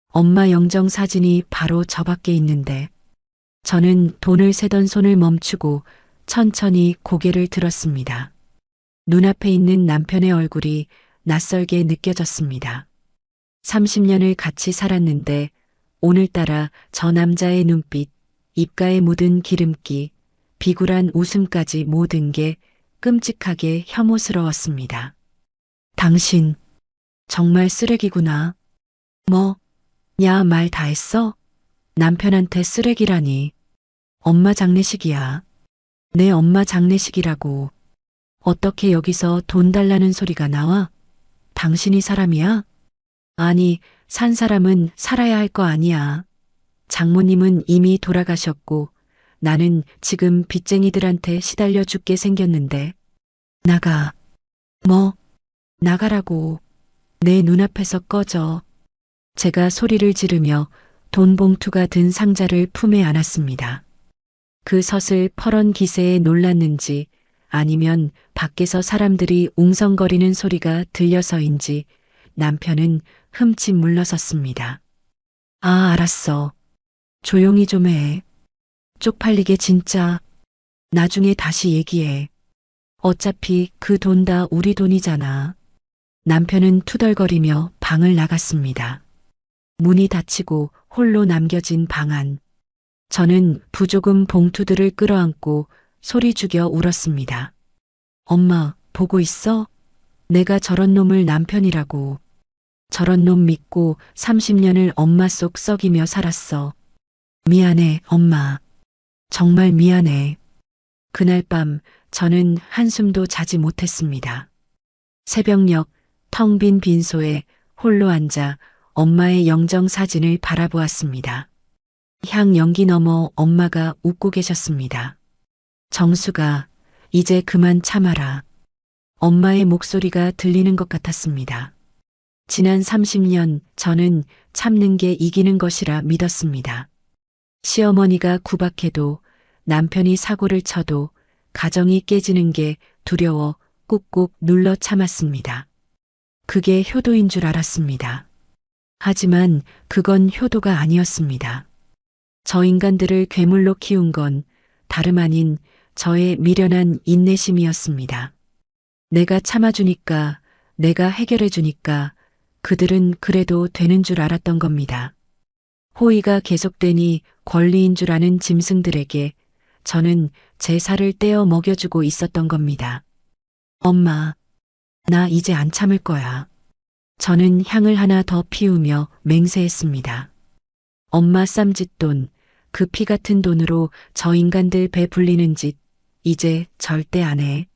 엄마 영정 사진이 바로 저 밖에 있는데, 저는 돈을 세던 손을 멈추고 천천히 고개를 들었습니다. 눈앞에 있는 남편의 얼굴이 낯설게 느껴졌습니다. 30년을 같이 살았는데 오늘따라 저 남자의 눈빛, 입가에 묻은 기름기, 비굴한 웃음까지 모든 게 끔찍하게 혐오스러웠습니다. 당신, 정말 쓰레기구나. 뭐, 야, 말 다 했어? 남편한테 쓰레기라니. 엄마 장례식이야. 내 엄마 장례식이라고. 어떻게 여기서 돈 달라는 소리가 나와? 당신이 사람이야? 아니, 산 사람은 살아야 할 거 아니야. 장모님은 이미 돌아가셨고 나는 지금 빚쟁이들한테 시달려 죽게 생겼는데. 나가. 뭐? 나가라고. 내 눈앞에서 꺼져. 제가 소리를 지르며 돈 봉투가 든 상자를 품에 안았습니다. 그 서슬 퍼런 기세에 놀랐는지 아니면 밖에서 사람들이 웅성거리는 소리가 들려서인지 남편은 흠칫 물러섰습니다. 아, 알았어. 조용히 좀 해. 쪽팔리게 진짜. 나중에 다시 얘기해. 어차피 그 돈 다 우리 돈이잖아. 남편은 투덜거리며 방을 나갔습니다. 문이 닫히고 홀로 남겨진 방 안. 저는 부조금 봉투들을 끌어안고 소리 죽여 울었습니다. 엄마, 보고 있어? 내가 저런 놈을 남편이라고. 저런 놈 믿고 30년을 엄마 속 썩이며 살았어. 미안해, 엄마. 정말 미안해. 그날 밤 저는 한숨도 자지 못했습니다. 새벽녘 텅 빈 빈소에 홀로 앉아 엄마의 영정 사진을 바라보았습니다. 향 연기 너머 엄마가 웃고 계셨습니다. 정수가, 이제 그만 참아라. 엄마의 목소리가 들리는 것 같았습니다. 지난 30년 저는 참는 게 이기는 것이라 믿었습니다. 시어머니가 구박해도 남편이 사고를 쳐도 가정이 깨지는 게 두려워 꾹꾹 눌러 참았습니다. 그게 효도인 줄 알았습니다. 하지만 그건 효도가 아니었습니다. 저 인간들을 괴물로 키운 건 다름 아닌 저의 미련한 인내심이었습니다. 내가 참아주니까, 내가 해결해주니까 그들은 그래도 되는 줄 알았던 겁니다. 호의가 계속되니 권리인 줄 아는 짐승들에게 저는 제 살을 떼어 먹여주고 있었던 겁니다. 엄마, 나 이제 안 참을 거야. 저는 향을 하나 더 피우며 맹세했습니다. 엄마 쌈짓돈, 그 피 같은 돈으로 저 인간들 배 불리는 짓, 이제 절대 안 해.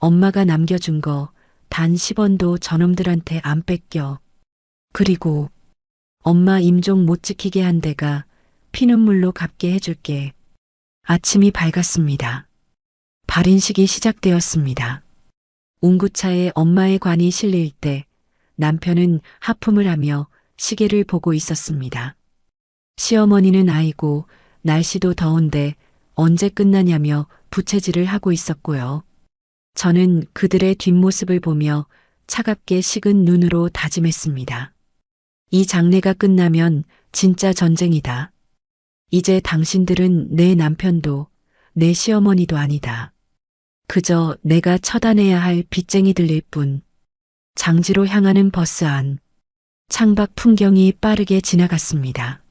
엄마가 남겨준 거 단 10원도 저놈들한테 안 뺏겨. 그리고 엄마 임종 못 지키게 한 데가 피눈물로 갚게 해줄게. 아침이 밝았습니다. 발인식이 시작되었습니다. 운구차에 엄마의 관이 실릴 때 남편은 하품을 하며 시계를 보고 있었습니다. 시어머니는 아이고, 날씨도 더운데 언제 끝나냐며 부채질을 하고 있었고요. 저는 그들의 뒷모습을 보며 차갑게 식은 눈으로 다짐했습니다. 이 장례가 끝나면 진짜 전쟁이다. 이제 당신들은 내 남편도 내 시어머니도 아니다. 그저 내가 처단해야 할 빚쟁이들일 뿐. 장지로 향하는 버스 안. 창밖 풍경이 빠르게 지나갔습니다.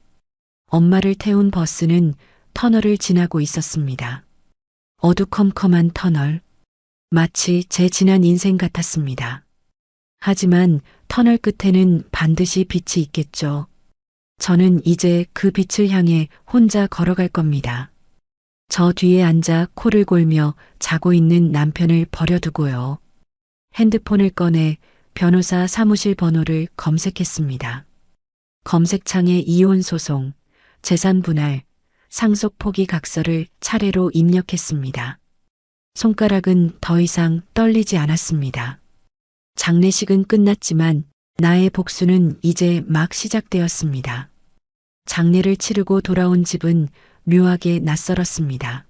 엄마를 태운 버스는 터널을 지나고 있었습니다. 어두컴컴한 터널. 마치 제 지난 인생 같았습니다. 하지만 터널 끝에는 반드시 빛이 있겠죠. 저는 이제 그 빛을 향해 혼자 걸어갈 겁니다. 저 뒤에 앉아 코를 골며 자고 있는 남편을 버려두고요. 핸드폰을 꺼내 변호사 사무실 번호를 검색했습니다. 검색창에 이혼 소송, 재산 분할, 상속 포기 각서를 차례로 입력했습니다. 손가락은 더 이상 떨리지 않았습니다. 장례식은 끝났지만 나의 복수는 이제 막 시작되었습니다. 장례를 치르고 돌아온 집은 묘하게 낯설었습니다.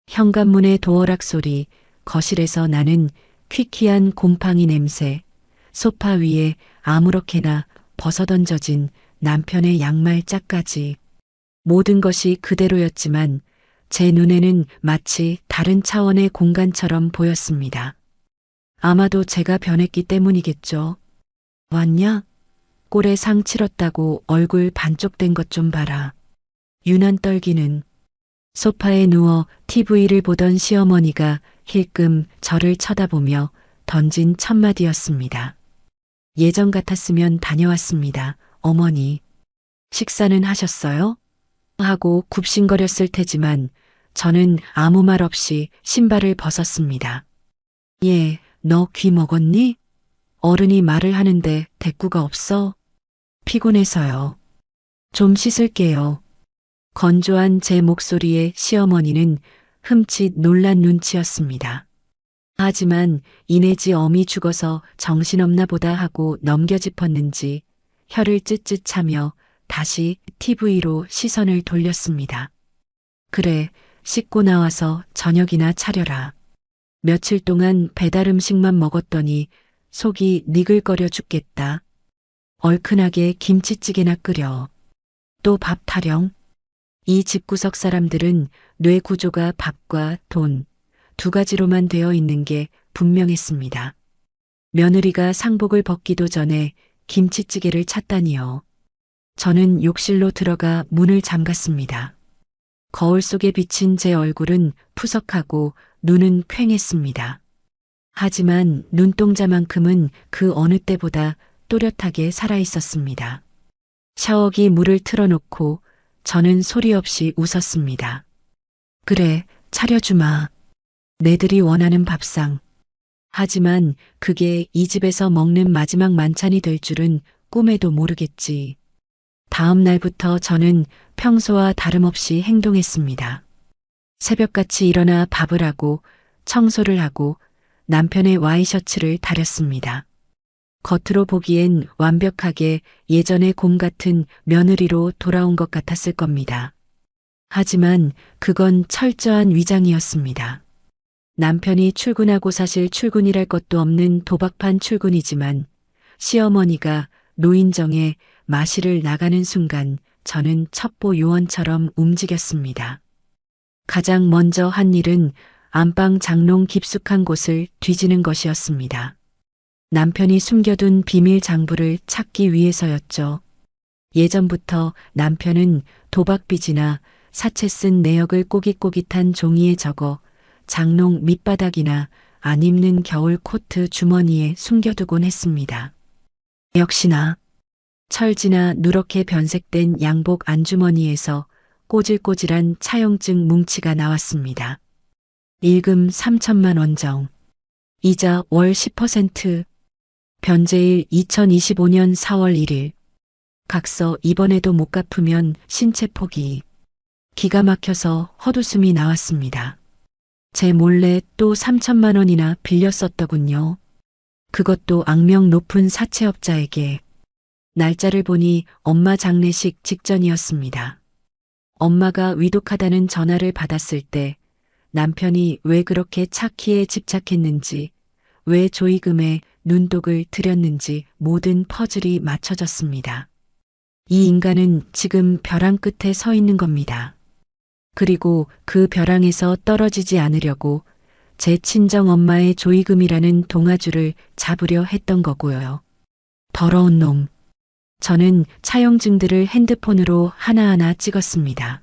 현관문의 도어락 소리, 거실에서 나는 퀴퀴한 곰팡이 냄새, 소파 위에 아무렇게나 벗어던져진 남편의 양말 짝까지 모든 것이 그대로였지만 제 눈에는 마치 다른 차원의 공간처럼 보였습니다. 아마도 제가 변했기 때문이겠죠. 왔냐? 꼴에 상 치렀다고 얼굴 반쪽된 것 좀 봐라. 유난 떨기는 소파에 누워 TV를 보던 시어머니가 힐끔 저를 쳐다보며 던진 첫마디였습니다. 예전 같았으면 다녀왔습니다. 어머니. 식사는 하셨어요? 하고 굽신거렸을 테지만 저는 아무 말 없이 신발을 벗었습니다. 예, 너 귀 먹었니? 어른이 말을 하는데 대꾸가 없어? 피곤해서요. 좀 씻을게요. 건조한 제 목소리에 시어머니는 흠칫 놀란 눈치였습니다. 하지만 이내지 엄이 죽어서 정신없나 보다 하고 넘겨짚었는지 혀를 쯧쯧 차며 다시 TV로 시선을 돌렸습니다. 그래, 씻고 나와서 저녁이나 차려라. 며칠 동안 배달 음식만 먹었더니 속이 니글거려 죽겠다. 얼큰하게 김치찌개나 끓여. 또 밥 타령. 이 집구석 사람들은 뇌 구조가 밥과 돈 두 가지로만 되어 있는 게 분명했습니다. 며느리가 상복을 벗기도 전에 김치찌개를 찾다니요. 저는 욕실로 들어가 문을 잠갔습니다. 거울 속에 비친 제 얼굴은 푸석하고 눈은 퀭했습니다. 하지만 눈동자만큼은 그 어느 때보다 또렷하게 살아있었습니다. 샤워기 물을 틀어놓고 저는 소리 없이 웃었습니다. 그래, 차려주마. 내들이 원하는 밥상. 하지만 그게 이 집에서 먹는 마지막 만찬이 될 줄은 꿈에도 모르겠지. 다음 날부터 저는 평소와 다름없이 행동했습니다. 새벽같이 일어나 밥을 하고 청소를 하고 남편의 와이셔츠를 다렸습니다. 겉으로 보기엔 완벽하게 예전의 곰 같은 며느리로 돌아온 것 같았을 겁니다. 하지만 그건 철저한 위장이었습니다. 남편이 출근하고 사실 출근이랄 것도 없는 도박판 출근이지만 시어머니가 노인정에 마실을 나가는 순간 저는 첩보 요원처럼 움직였습니다. 가장 먼저 한 일은 안방 장롱 깊숙한 곳을 뒤지는 것이었습니다. 남편이 숨겨둔 비밀 장부를 찾기 위해서였죠. 예전부터 남편은 도박빚이나 사채 쓴 내역을 꼬깃꼬깃한 종이에 적어 장롱 밑바닥이나 안 입는 겨울 코트 주머니에 숨겨두곤 했습니다. 역시나 철지나 누렇게 변색된 양복 안주머니에서 꼬질꼬질한 차용증 뭉치가 나왔습니다. 일금 3천만 원 정. 이자 월 10%. 변제일 2025년 4월 1일. 각서 이번에도 못 갚으면 신체 포기. 기가 막혀서 헛웃음이 나왔습니다. 제 몰래 또 3천만 원이나 빌렸었더군요. 그것도 악명 높은 사채업자에게. 날짜를 보니 엄마 장례식 직전이었습니다. 엄마가 위독하다는 전화를 받았을 때 남편이 왜 그렇게 차키에 집착했는지, 왜 조이금에 눈독을 들였는지 모든 퍼즐이 맞춰졌습니다. 이 인간은 지금 벼랑 끝에 서 있는 겁니다. 그리고 그 벼랑에서 떨어지지 않으려고 제 친정 엄마의 조이금이라는 동아줄을 잡으려 했던 거고요. 더러운 놈. 저는 차용증들을 핸드폰으로 하나하나 찍었습니다.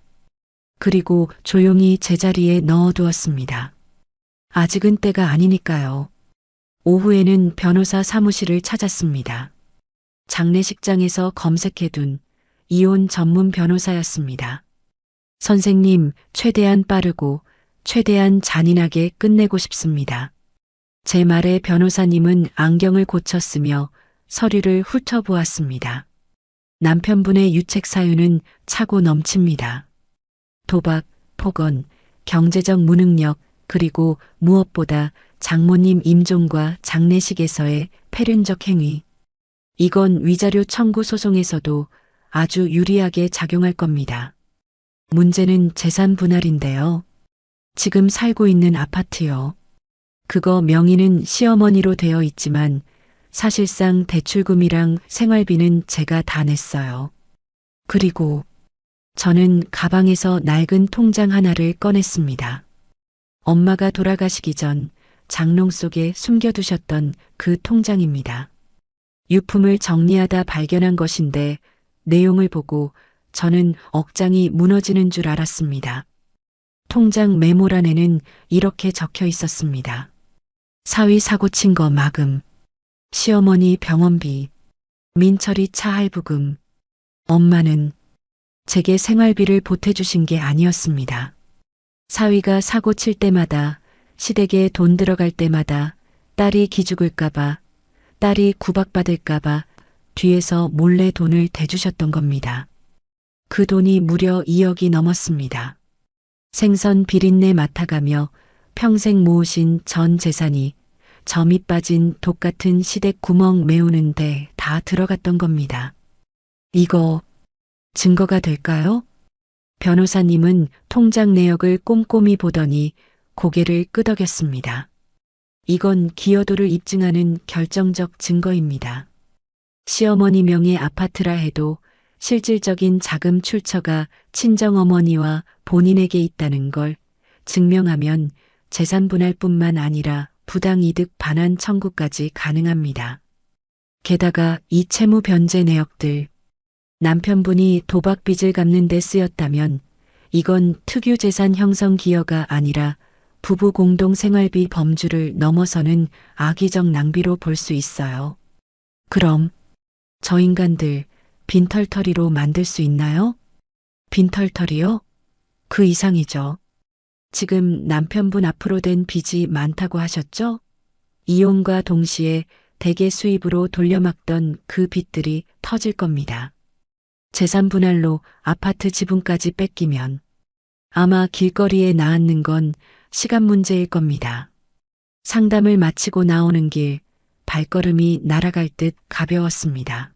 그리고 조용히 제자리에 넣어두었습니다. 아직은 때가 아니니까요. 오후에는 변호사 사무실을 찾았습니다. 장례식장에서 검색해둔 이혼 전문 변호사였습니다. 선생님, 최대한 빠르고 최대한 잔인하게 끝내고 싶습니다. 제 말에 변호사님은 안경을 고쳤으며 서류를 훑어보았습니다. 남편분의 유책 사유는 차고 넘칩니다. 도박, 폭언, 경제적 무능력, 그리고 무엇보다 장모님 임종과 장례식에서의 패륜적 행위. 이건 위자료 청구 소송에서도 아주 유리하게 작용할 겁니다. 문제는 재산 분할인데요. 지금 살고 있는 아파트요. 그거 명의는 시어머니로 되어 있지만 사실상 대출금이랑 생활비는 제가 다 냈어요. 그리고 저는 가방에서 낡은 통장 하나를 꺼냈습니다. 엄마가 돌아가시기 전 장롱 속에 숨겨두셨던 그 통장입니다. 유품을 정리하다 발견한 것인데 내용을 보고 저는 억장이 무너지는 줄 알았습니다. 통장 메모란에는 이렇게 적혀 있었습니다. 사위 사고 친 거 마금, 시어머니 병원비, 민철이 차 할부금, 엄마는 제게 생활비를 보태주신 게 아니었습니다. 사위가 사고 칠 때마다, 시댁에 돈 들어갈 때마다 딸이 기죽을까봐, 딸이 구박받을까봐 뒤에서 몰래 돈을 대주셨던 겁니다. 그 돈이 무려 2억이 넘었습니다. 생선 비린내 맡아가며 평생 모으신 전 재산이 점이 빠진 독 같은 시댁 구멍 메우는데 다 들어갔던 겁니다. 이거 증거가 될까요? 변호사님은 통장 내역을 꼼꼼히 보더니 고개를 끄덕였습니다. 이건 기여도를 입증하는 결정적 증거입니다. 시어머니 명의 아파트라 해도 실질적인 자금 출처가 친정어머니와 본인에게 있다는 걸 증명하면 재산 분할뿐만 아니라 부당이득 반환 청구까지 가능합니다. 게다가 이 채무 변제 내역들, 남편분이 도박 빚을 갚는 데 쓰였다면 이건 특유 재산 형성 기여가 아니라 부부 공동 생활비 범주를 넘어서는 악의적 낭비로 볼 수 있어요. 그럼 저 인간들 빈털터리로 만들 수 있나요? 빈털터리요? 그 이상이죠. 지금 남편분 앞으로 된 빚이 많다고 하셨죠? 이혼과 동시에 대개 수입으로 돌려막던 그 빚들이 터질 겁니다. 재산 분할로 아파트 지분까지 뺏기면 아마 길거리에 나앉는 건 시간 문제일 겁니다. 상담을 마치고 나오는 길, 발걸음이 날아갈 듯 가벼웠습니다.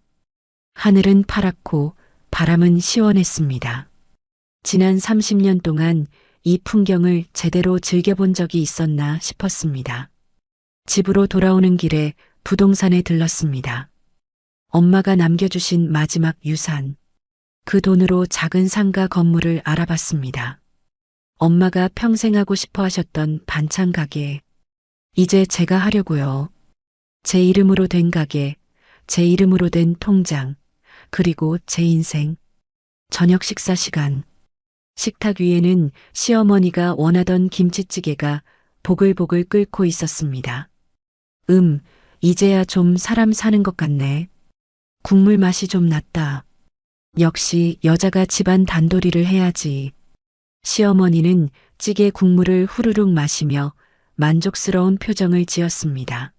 하늘은 파랗고 바람은 시원했습니다. 지난 30년 동안 이 풍경을 제대로 즐겨본 적이 있었나 싶었습니다. 집으로 돌아오는 길에 부동산에 들렀습니다. 엄마가 남겨주신 마지막 유산. 그 돈으로 작은 상가 건물을 알아봤습니다. 엄마가 평생 하고 싶어 하셨던 반찬 가게. 이제 제가 하려고요. 제 이름으로 된 가게, 제 이름으로 된 통장, 그리고 제 인생. 저녁 식사 시간. 식탁 위에는 시어머니가 원하던 김치찌개가 보글보글 끓고 있었습니다. 이제야 좀 사람 사는 것 같네. 국물 맛이 좀 났다. 역시 여자가 집안 단도리를 해야지. 시어머니는 찌개 국물을 후루룩 마시며 만족스러운 표정을 지었습니다.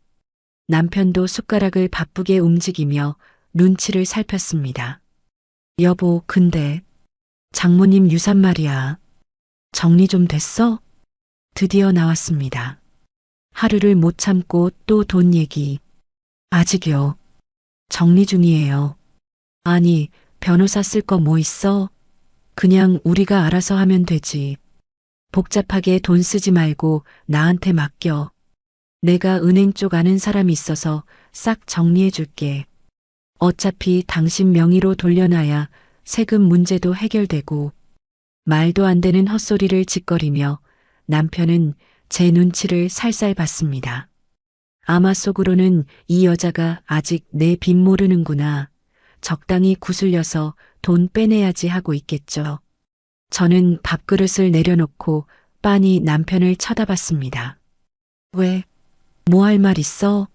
남편도 숟가락을 바쁘게 움직이며 눈치를 살폈습니다. 여보, 근데 장모님 유산 말이야. 정리 좀 됐어? 드디어 나왔습니다. 하루를 못 참고 또 돈 얘기. 아직요. 정리 중이에요. 아니, 변호사 쓸 거 뭐 있어? 그냥 우리가 알아서 하면 되지. 복잡하게 돈 쓰지 말고 나한테 맡겨. 내가 은행 쪽 아는 사람이 있어서 싹 정리해 줄게. 어차피 당신 명의로 돌려놔야 세금 문제도 해결되고. 말도 안 되는 헛소리를 짓거리며 남편은 제 눈치를 살살 봤습니다. 아마 속으로는 이 여자가 아직 내 빚 모르는구나. 적당히 구슬려서 돈 빼내야지 하고 있겠죠. 저는 밥그릇을 내려놓고 빤히 남편을 쳐다봤습니다. 왜? 뭐 할 말 있어?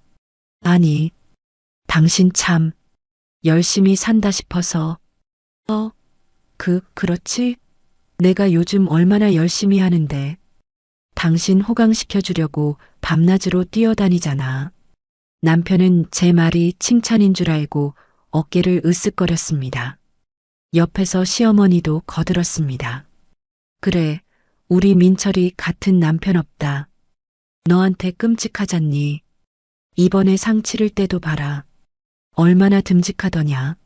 아니, 당신 참 열심히 산다 싶어서. 그렇지? 내가 요즘 얼마나 열심히 하는데. 당신 호강시켜주려고 밤낮으로 뛰어다니잖아. 남편은 제 말이 칭찬인 줄 알고 어깨를 으쓱거렸습니다. 옆에서 시어머니도 거들었습니다. 그래, 우리 민철이 같은 남편 없다. 너한테 끔찍하잖니. 이번에 상 치를 때도 봐라. 얼마나 듬직하더냐.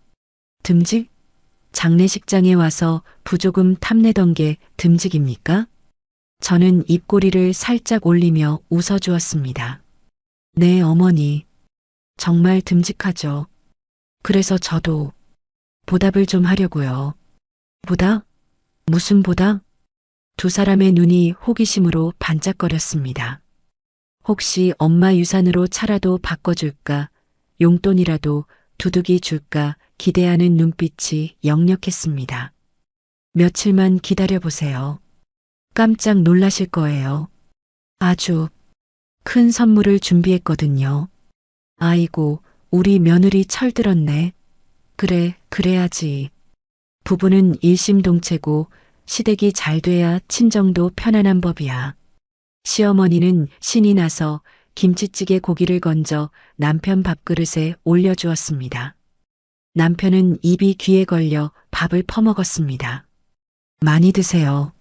듬직? 장례식장에 와서 부조금 탐내던 게 듬직입니까? 저는 입꼬리를 살짝 올리며 웃어주었습니다. 네, 어머니. 정말 듬직하죠. 그래서 저도 보답을 좀 하려고요. 보답? 무슨 보답? 두 사람의 눈이 호기심으로 반짝거렸습니다. 혹시 엄마 유산으로 차라도 바꿔줄까, 용돈이라도 두둑이 줄까 기대하는 눈빛이 역력했습니다. 며칠만 기다려보세요. 깜짝 놀라실 거예요. 아주 큰 선물을 준비했거든요. 아이고, 우리 며느리 철들었네. 그래, 그래야지. 부부는 일심동체고 시댁이 잘 돼야 친정도 편안한 법이야. 시어머니는 신이 나서 김치찌개 고기를 건져 남편 밥그릇에 올려주었습니다. 남편은 입이 귀에 걸려 밥을 퍼먹었습니다. 많이 드세요.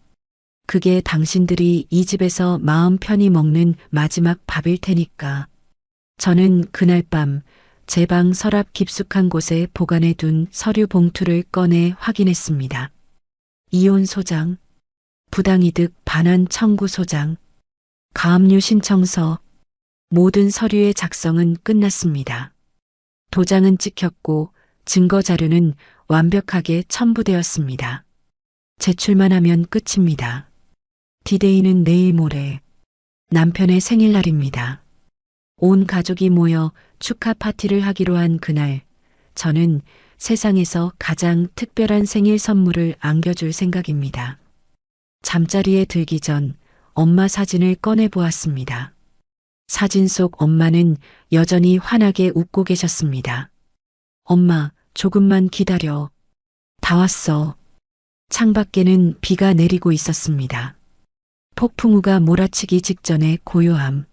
그게 당신들이 이 집에서 마음 편히 먹는 마지막 밥일 테니까. 저는 그날 밤 제 방 서랍 깊숙한 곳에 보관해 둔 서류 봉투를 꺼내 확인했습니다. 이혼 소장, 부당이득 반환 청구 소장, 가압류 신청서, 모든 서류의 작성은 끝났습니다. 도장은 찍혔고 증거 자료는 완벽하게 첨부되었습니다. 제출만 하면 끝입니다. 디데이는 내일 모레 남편의 생일날입니다. 온 가족이 모여 축하 파티를 하기로 한 그날, 저는 세상에서 가장 특별한 생일 선물을 안겨줄 생각입니다. 잠자리에 들기 전 엄마 사진을 꺼내 보았습니다. 사진 속 엄마는 여전히 환하게 웃고 계셨습니다. 엄마, 조금만 기다려. 다 왔어. 창밖에는 비가 내리고 있었습니다. 폭풍우가 몰아치기 직전의 고요함.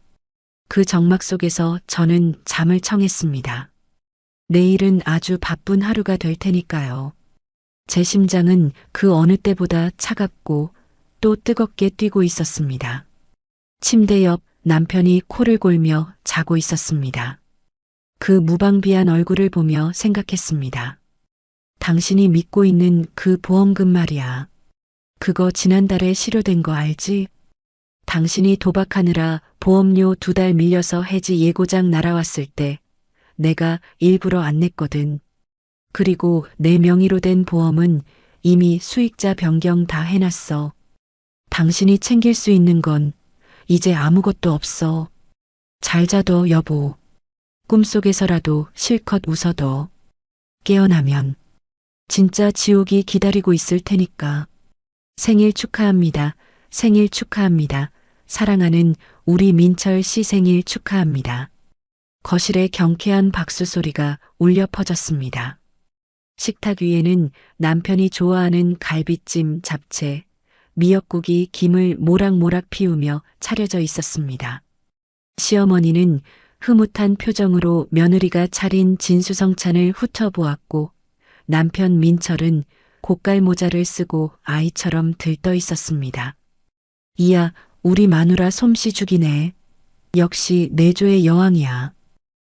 그 정막 속에서 저는 잠을 청했습니다. 내일은 아주 바쁜 하루가 될 테니까요. 제 심장은 그 어느 때보다 차갑고 또 뜨겁게 뛰고 있었습니다. 침대 옆 남편이 코를 골며 자고 있었습니다. 그 무방비한 얼굴을 보며 생각했습니다. 당신이 믿고 있는 그 보험금 말이야. 그거 지난달에 실효된 거 알지? 당신이 도박하느라 보험료 2달 밀려서 해지 예고장 날아왔을 때 내가 일부러 안 냈거든. 그리고 내 명의로 된 보험은 이미 수익자 변경 다 해놨어. 당신이 챙길 수 있는 건 이제 아무것도 없어. 잘 자둬, 여보. 꿈속에서라도 실컷 웃어둬. 깨어나면 진짜 지옥이 기다리고 있을 테니까. 생일 축하합니다. 생일 축하합니다. 사랑하는 우리 민철 씨 생일 축하합니다. 거실에 경쾌한 박수 소리가 울려 퍼졌습니다. 식탁 위에는 남편이 좋아하는 갈비찜, 잡채, 미역국이 김을 모락모락 피우며 차려져 있었습니다. 시어머니는 흐뭇한 표정으로 며느리가 차린 진수성찬을 훑어보았고 남편 민철은 고깔 모자를 쓰고 아이처럼 들떠 있었습니다. 이야, 우리 마누라 솜씨 죽이네. 역시 내조의 여왕이야.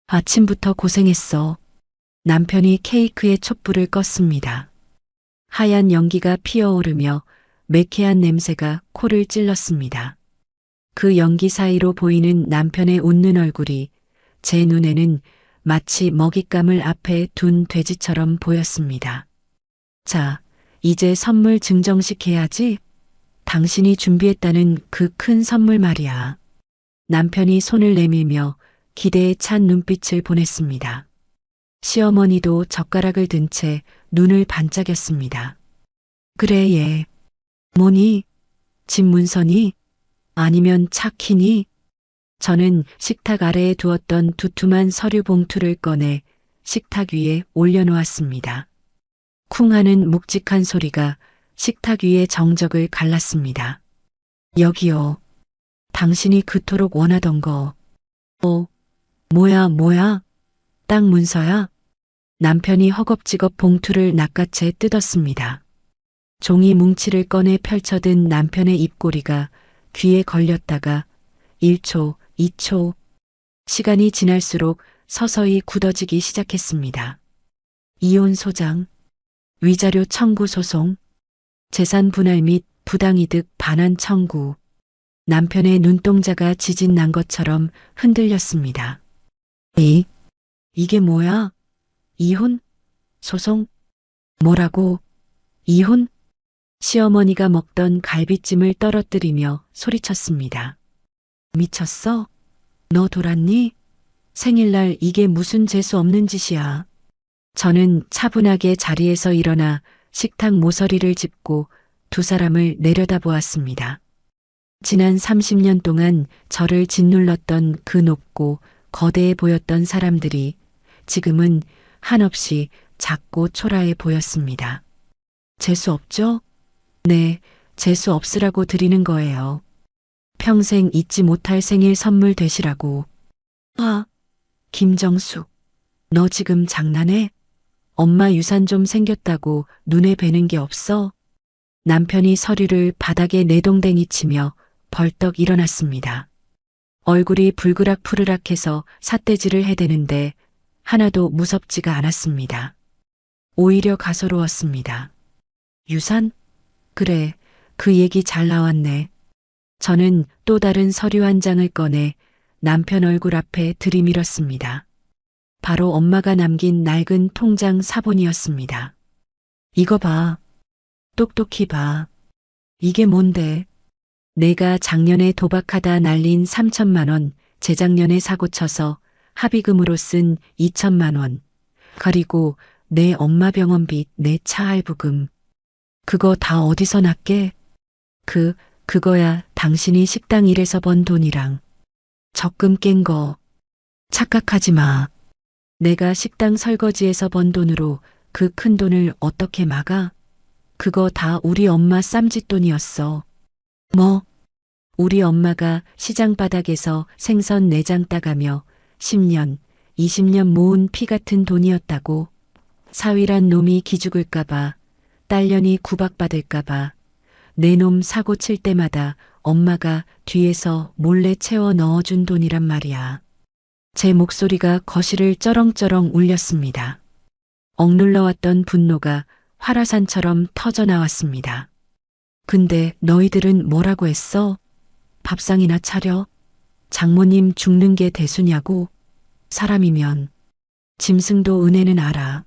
아침부터 고생했어. 남편이 케이크에 촛불을 껐습니다. 하얀 연기가 피어오르며 매캐한 냄새가 코를 찔렀습니다. 그 연기 사이로 보이는 남편의 웃는 얼굴이 제 눈에는 마치 먹잇감을 앞에 둔 돼지처럼 보였습니다. 자, 이제 선물 증정식 해야지. 당신이 준비했다는 그 큰 선물 말이야. 남편이 손을 내밀며 기대에 찬 눈빛을 보냈습니다. 시어머니도 젓가락을 든 채 눈을 반짝였습니다. 그래, 얘. 뭐니? 집 문서니? 아니면 차키니? 저는 식탁 아래에 두었던 두툼한 서류 봉투를 꺼내 식탁 위에 올려놓았습니다. 쿵 하는 묵직한 소리가 식탁 위의 정적을 갈랐습니다. 여기요. 당신이 그토록 원하던 거. 뭐야? 땅 문서야? 남편이 허겁지겁 봉투를 낚아채 뜯었습니다. 종이 뭉치를 꺼내 펼쳐든 남편의 입꼬리가 귀에 걸렸다가 1초, 2초. 시간이 지날수록 서서히 굳어지기 시작했습니다. 이혼 소장, 위자료 청구 소송, 재산 분할 및 부당이득 반환 청구. 남편의 눈동자가 지진 난 것처럼 흔들렸습니다. 이게 뭐야? 이혼? 소송? 뭐라고? 이혼? 시어머니가 먹던 갈비찜을 떨어뜨리며 소리쳤습니다. 미쳤어? 너 돌았니? 생일날 이게 무슨 재수 없는 짓이야. 저는 차분하게 자리에서 일어나 식탁 모서리를 짚고 두 사람을 내려다보았습니다. 지난 30년 동안 저를 짓눌렀던 그 높고 거대해 보였던 사람들이 지금은 한없이 작고 초라해 보였습니다. 재수 없죠? 네, 재수 없으라고 드리는 거예요. 평생 잊지 못할 생일 선물 되시라고. 김정숙, 너 지금 장난해? 엄마 유산 좀 생겼다고 눈에 뵈는 게 없어? 남편이 서류를 바닥에 내동댕이 치며 벌떡 일어났습니다. 얼굴이 불그락푸르락해서 삿대질을 해대는데 하나도 무섭지가 않았습니다. 오히려 가소로웠습니다. 유산? 그래, 그 얘기 잘 나왔네. 저는 또 다른 서류 한 장을 꺼내 남편 얼굴 앞에 들이밀었습니다. 바로 엄마가 남긴 낡은 통장 사본이었습니다. 이거 봐. 똑똑히 봐. 이게 뭔데? 내가 작년에 도박하다 날린 3천만 원, 재작년에 사고 쳐서 합의금으로 쓴 2천만 원, 그리고 내 엄마 병원비, 내 차 할부금. 그거 다 어디서 났게? 그거야 당신이 식당 일해서 번 돈이랑 적금 깬 거. 착각하지 마. 내가 식당 설거지에서 번 돈으로 그 큰 돈을 어떻게 막아? 그거 다 우리 엄마 쌈짓돈이었어. 뭐? 우리 엄마가 시장 바닥에서 생선 내장 따가며 10년, 20년 모은 피 같은 돈이었다고. 사위란 놈이 기죽을까봐, 딸년이 구박받을까봐, 내 놈 사고 칠 때마다 엄마가 뒤에서 몰래 채워 넣어준 돈이란 말이야. 제 목소리가 거실을 쩌렁쩌렁 울렸습니다. 억눌러왔던 분노가 화라산처럼 터져나왔습니다. 근데 너희들은 뭐라고 했어? 밥상이나 차려? 장모님 죽는 게 대수냐고? 사람이면 짐승도 은혜는 알아.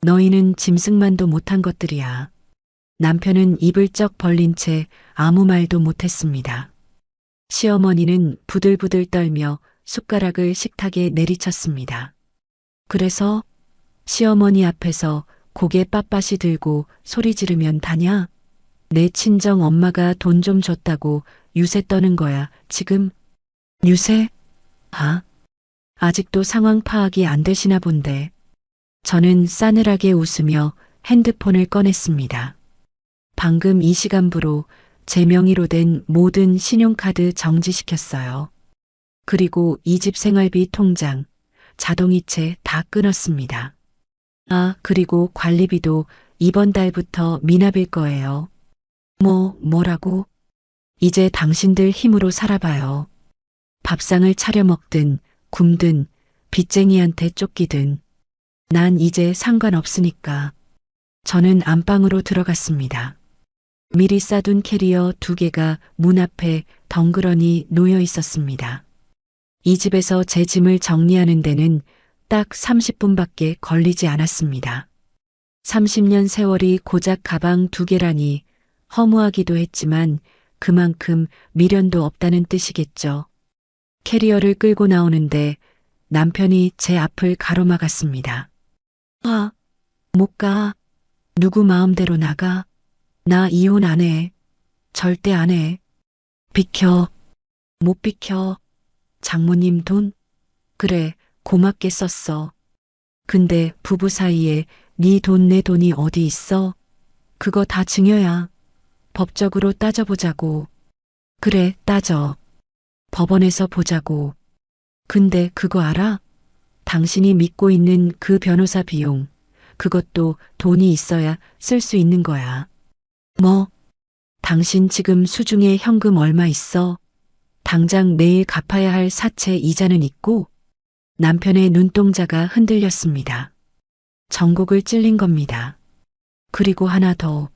너희는 짐승만도 못한 것들이야. 남편은 입을 쩍 벌린 채 아무 말도 못했습니다. 시어머니는 부들부들 떨며 숟가락을 식탁에 내리쳤습니다. 그래서 시어머니 앞에서 고개 빳빳이 들고 소리 지르면 다냐? 내 친정 엄마가 돈 좀 줬다고 유세 떠는 거야, 지금. 유세? 아직도 상황 파악이 안 되시나 본데. 저는 싸늘하게 웃으며 핸드폰을 꺼냈습니다. 방금 이 시간부로 제 명의로 된 모든 신용카드 정지시켰어요. 그리고 이 집 생활비 통장, 자동이체 다 끊었습니다. 그리고 관리비도 이번 달부터 미납일 거예요. 뭐라고? 이제 당신들 힘으로 살아봐요. 밥상을 차려 먹든 굶든 빚쟁이한테 쫓기든 난 이제 상관없으니까. 저는 안방으로 들어갔습니다. 미리 싸둔 캐리어 2개가 문 앞에 덩그러니 놓여 있었습니다. 이 집에서 제 짐을 정리하는 데는 딱 30분밖에 걸리지 않았습니다. 30년 세월이 고작 가방 2개라니 허무하기도 했지만 그만큼 미련도 없다는 뜻이겠죠. 캐리어를 끌고 나오는데 남편이 제 앞을 가로막았습니다. 아, 못 가. 누구 마음대로 나가. 나 이혼 안 해. 절대 안 해. 비켜. 못 비켜. 장모님 돈? 그래, 고맙게 썼어. 근데 부부 사이에 네 돈 내 돈이 어디 있어? 그거 다 증여야. 법적으로 따져보자고. 그래, 따져. 법원에서 보자고. 근데 그거 알아? 당신이 믿고 있는 그 변호사 비용, 그것도 돈이 있어야 쓸 수 있는 거야. 뭐? 당신 지금 수중에 현금 얼마 있어? 당장 내일 갚아야 할 사채 이자는 있고? 남편의 눈동자가 흔들렸습니다. 전곡을 찔린 겁니다. 그리고 하나 더.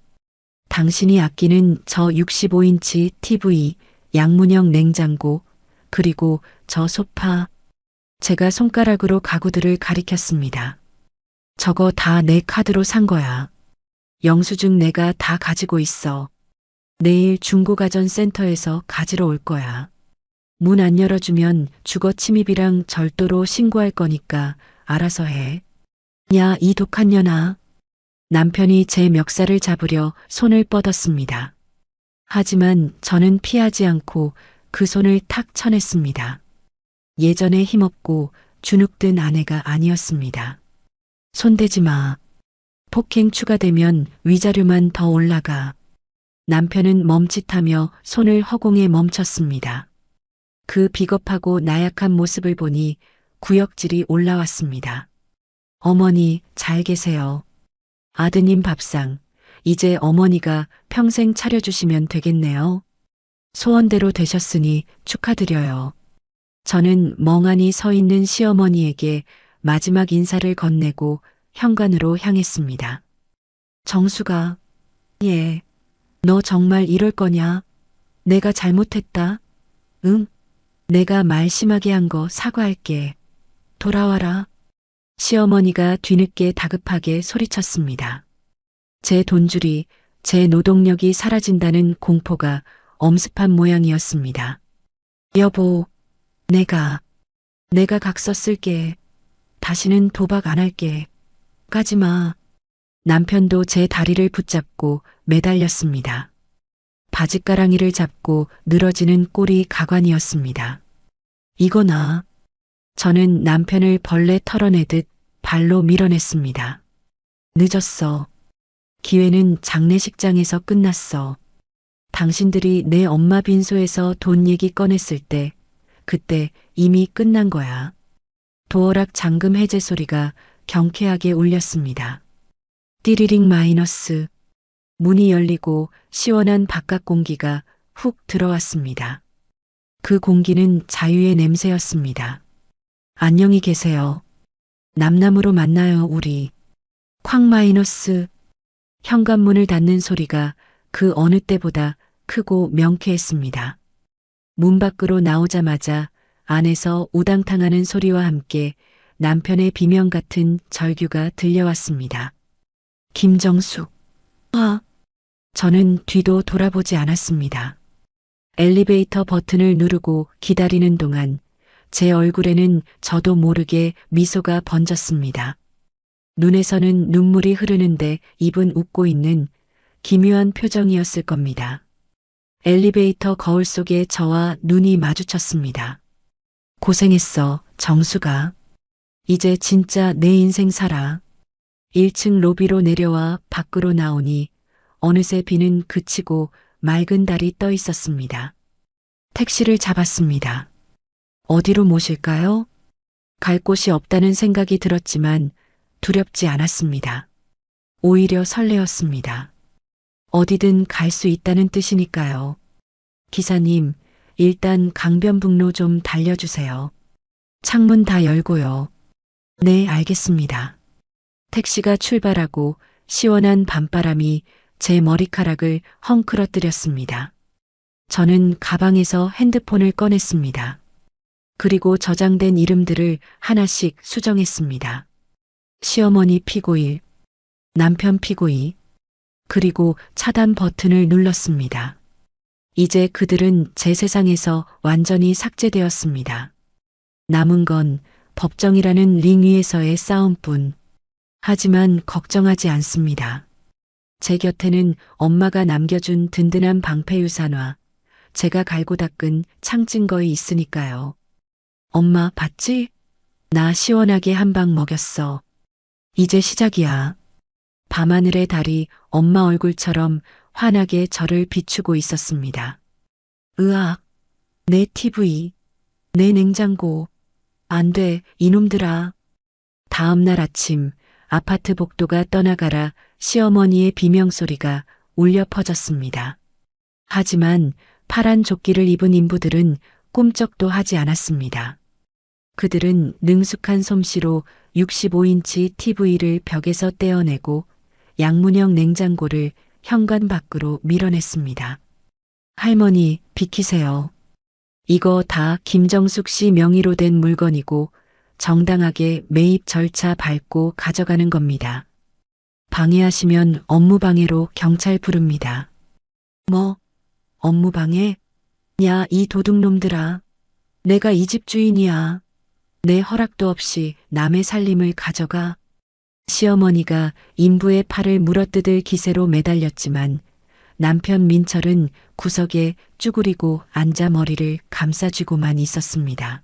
당신이 아끼는 저 65인치 TV, 양문형 냉장고, 그리고 저 소파. 제가 손가락으로 가구들을 가리켰습니다. 저거 다 내 카드로 산 거야. 영수증 내가 다 가지고 있어. 내일 중고가전센터에서 가지러 올 거야. 문 안 열어주면 주거 침입이랑 절도로 신고할 거니까 알아서 해. 야, 이 독한 년아. 남편이 제 멱살을 잡으려 손을 뻗었습니다. 하지만 저는 피하지 않고 그 손을 탁 쳐냈습니다. 예전에 힘없고 주눅든 아내가 아니었습니다. 손대지 마. 폭행 추가되면 위자료만 더 올라가. 남편은 멈칫하며 손을 허공에 멈췄습니다. 그 비겁하고 나약한 모습을 보니 구역질이 올라왔습니다. 어머니, 잘 계세요. 아드님 밥상, 이제 어머니가 평생 차려주시면 되겠네요. 소원대로 되셨으니 축하드려요. 저는 멍하니 서 있는 시어머니에게 마지막 인사를 건네고 현관으로 향했습니다. 정수가, 예, 너 정말 이럴 거냐? 내가 잘못했다. 응, 내가 말 심하게 한 거 사과할게. 돌아와라. 시어머니가 뒤늦게 다급하게 소리쳤습니다. 제 돈줄이, 제 노동력이 사라진다는 공포가 엄습한 모양이었습니다. 여보, 내가 각서 쓸게. 다시는 도박 안 할게. 가지마. 남편도 제 다리를 붙잡고 매달렸습니다. 바짓가랑이를 잡고 늘어지는 꼴이 가관이었습니다. 이거나. 저는 남편을 벌레 털어내듯 발로 밀어냈습니다. 늦었어. 기회는 장례식장에서 끝났어. 당신들이 내 엄마 빈소에서 돈 얘기 꺼냈을 때, 그때 이미 끝난 거야. 도어락 잠금 해제 소리가 경쾌하게 울렸습니다. 띠리링 마이너스. 문이 열리고 시원한 바깥 공기가 훅 들어왔습니다. 그 공기는 자유의 냄새였습니다. 안녕히 계세요. 남남으로 만나요, 우리. 쾅 마이너스. 현관문을 닫는 소리가 그 어느 때보다 크고 명쾌했습니다. 문 밖으로 나오자마자 안에서 우당탕하는 소리와 함께 남편의 비명 같은 절규가 들려왔습니다. 김정숙. 저는 뒤도 돌아보지 않았습니다. 엘리베이터 버튼을 누르고 기다리는 동안 제 얼굴에는 저도 모르게 미소가 번졌습니다. 눈에서는 눈물이 흐르는데 입은 웃고 있는 기묘한 표정이었을 겁니다. 엘리베이터 거울 속에 저와 눈이 마주쳤습니다. 고생했어, 정수가. 이제 진짜 내 인생 살아. 1층 로비로 내려와 밖으로 나오니 어느새 비는 그치고 맑은 달이 떠 있었습니다. 택시를 잡았습니다. 어디로 모실까요? 갈 곳이 없다는 생각이 들었지만 두렵지 않았습니다. 오히려 설레었습니다. 어디든 갈 수 있다는 뜻이니까요. 기사님, 일단 강변북로 좀 달려주세요. 창문 다 열고요. 네, 알겠습니다. 택시가 출발하고 시원한 밤바람이 제 머리카락을 헝클어뜨렸습니다. 저는 가방에서 핸드폰을 꺼냈습니다. 그리고 저장된 이름들을 하나씩 수정했습니다. 시어머니 피고일, 남편 피고일, 그리고 차단 버튼을 눌렀습니다. 이제 그들은 제 세상에서 완전히 삭제되었습니다. 남은 건 법정이라는 링 위에서의 싸움뿐. 하지만 걱정하지 않습니다. 제 곁에는 엄마가 남겨준 든든한 방패유산화, 제가 갈고 닦은 창증거이 있으니까요. 엄마 봤지? 나 시원하게 한 방 먹였어. 이제 시작이야. 밤하늘의 달이 엄마 얼굴처럼 환하게 저를 비추고 있었습니다. 으악, 내 TV, 내 냉장고. 안 돼, 이놈들아. 다음 날 아침 아파트 복도가 떠나가라 시어머니의 비명소리가 울려 퍼졌습니다. 하지만 파란 조끼를 입은 인부들은 꿈쩍도 하지 않았습니다. 그들은 능숙한 솜씨로 65인치 TV를 벽에서 떼어내고 양문형 냉장고를 현관 밖으로 밀어냈습니다. 할머니, 비키세요. 이거 다 김정숙 씨 명의로 된 물건이고 정당하게 매입 절차 밟고 가져가는 겁니다. 방해하시면 업무방해로 경찰 부릅니다. 뭐? 업무방해? 야, 이 도둑놈들아. 내가 이 집 주인이야. 내 허락도 없이 남의 살림을 가져가. 시어머니가 인부의 팔을 물어뜯을 기세로 매달렸지만 남편 민철은 구석에 쭈그리고 앉아 머리를 감싸쥐고만 있었습니다.